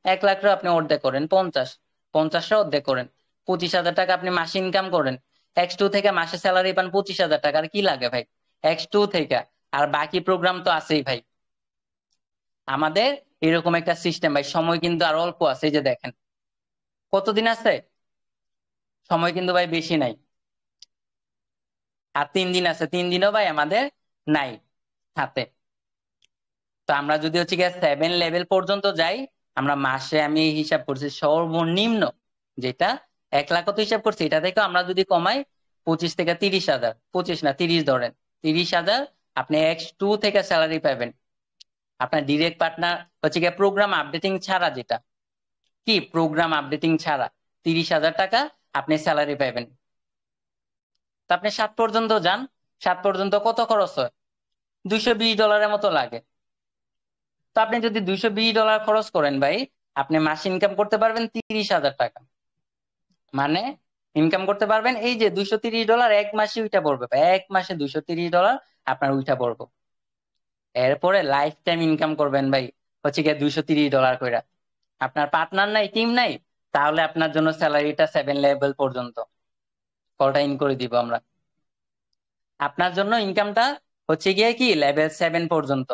A: 1 লাখটা আপনি অর্ধেক করেন 50, 50টা অর্ধেক করেন 25,000 টাকা আপনি মাসে ইনকাম করেন। X2 থেকে মাসে স্যালারি পান 25,000 টাকা। আর কি লাগে ভাই X2 থেকে? আর বাকি প্রোগ্রাম তো আছেই ভাই। আমাদের এরকম একটা সিস্টেম ভাই, সময় কিন্তু আর অল্প আছে। এই যে দেখেন কতদিন আছে, সময় কিন্তু ভাই বেশি নাই। আর 3 দিন আছে, 3 দিনও ভাই আমাদের নাই হাতে। তো আমরা যদি হচ্ছে গিয়ে 7 লেভেল পর্যন্ত যাই, আমরা মাসে, আমি হিসাব করছি সর্বনিম্ন যেটা 1 লাখ তো হিসাব করছি, এটা থেকে আমরা যদি কমাই 25 থেকে 30,000, 25 না 30 ধরেন, 30,000 আপনি X2 থেকে স্যালারি পাবেন। আপনার ডিরেক্ট পার্টনার হচ্ছে গিয়ে প্রোগ্রাম আপডেটিং ছাড়া, যেটা কি প্রোগ্রাম আপডেটিং ছাড়া 30,000 টাকা আপনি স্যালারি পাবেন। তো আপনি 7 পর্যন্ত যান, 7 পর্যন্ত কত খরচ হয়? $220 মতো লাগে। তো আপনি যদি $220 খরচ করেন ভাই, আপনি মাসে ইনকাম করতে পারবেন 30,000 টাকা। মানে ইনকাম করতে পারবেন এই যে $230 এক মাসে উইটা পড়বে ভাই, এক মাসে $230 আপনার উইটা পড়বে। এরপরে লাইফ টাইম ইনকাম করবেন ভাই হচ্ছে গিয়ে $230 করে। আপনার পার্টনার নাই, টিম নাই, তাহলে আপনার জন্য স্যালারিটা 7 লেভেল পর্যন্ত কলটা ইন করে দিব আমরা। আপনার জন্য ইনকামটা হচ্ছে গিয়ে কি লেভেল 7 পর্যন্ত।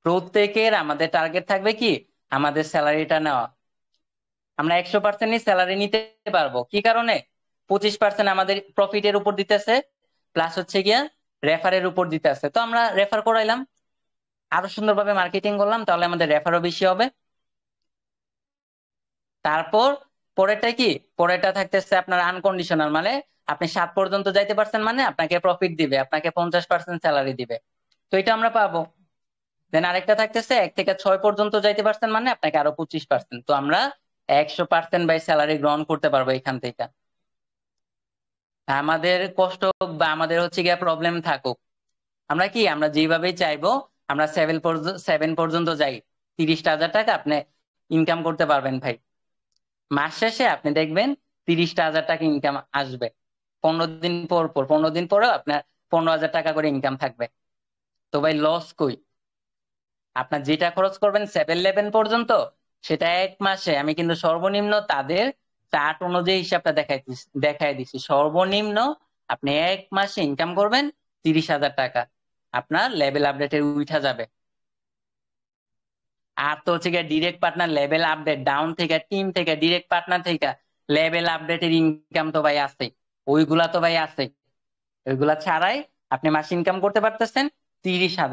A: প্রত্যেকের আমাদের টার্গেট থাকবে কি আমাদের স্যালারিটা নেওয়া। আমরা 100%ই স্যালারি নিতে পারবো। কি কারণে? 25% আমাদের প্রফিটের উপর দিতেছে, প্লাস হচ্ছে গিয়া রেফারের উপর দিতেছে। তো আমরা রেফার করাইলাম, আরো সুন্দরভাবে মার্কেটিং করলাম, তাহলে আমাদের রেফারও বেশি হবে। তারপর পরেরটা কি, পরেরটা থাকতেছে আপনার আনকন্ডিশনাল, মানে আপনি 7 পর্যন্ত যাইতে পারছেন মানে আপনাকে প্রফিট দিবে, আপনাকে 50% স্যালারি দিবে। তো এটা আমরা পাবো। দেন আরেকটা থাকতেছে 1 থেকে 6 পর্যন্ত যাইতে পারছেন মানে আপনাকে আরো 25%। তো আমরা 100% বাই স্যালারি গ্রহণ করতে পারবো এখান থেকে। আমাদের কষ্ট হোক বা আমাদের হচ্ছে গিয়ে প্রবলেম থাকুক, আমরা কি আমরা যেভাবেই চাইবো আমরা 7 পর্যন্ত যাই, 30,000 টাকা আপনি ইনকাম করতে পারবেন ভাই। মাস শেষে আপনি দেখবেন 30,000 টাকা ইনকাম আসবে। 15 দিন পর পর, 15 দিন পরেও আপনার 15,000 টাকা করে ইনকাম থাকবে। তো ভাই লস কই? আপনার যেটা খরচ করবেন 7 লেভেল পর্যন্ত, সেটা এক মাসে আমি কিন্তু সর্বনিম্ন তাদের চার্ট অনুযায়ী হিসাবটা দেখাই দিছি। সর্বনিম্ন আপনি এক মাসে ইনকাম করবেন 30,000 টাকা, আপনার লেভেল আপডেটের উঠা যাবে। আর তো হচ্ছে গিয়ে direct partner level update, down থেকে, টিম থেকে, ডিরেক্ট পার্টনার থেকে লেভেল আপডেটের ইনকাম তো ভাই আছে, ওইগুলা তো ভাই আছে। ওইগুলা ছাড়াই আপনি মাসে ইনকাম করতে পারতেছেন 30,000।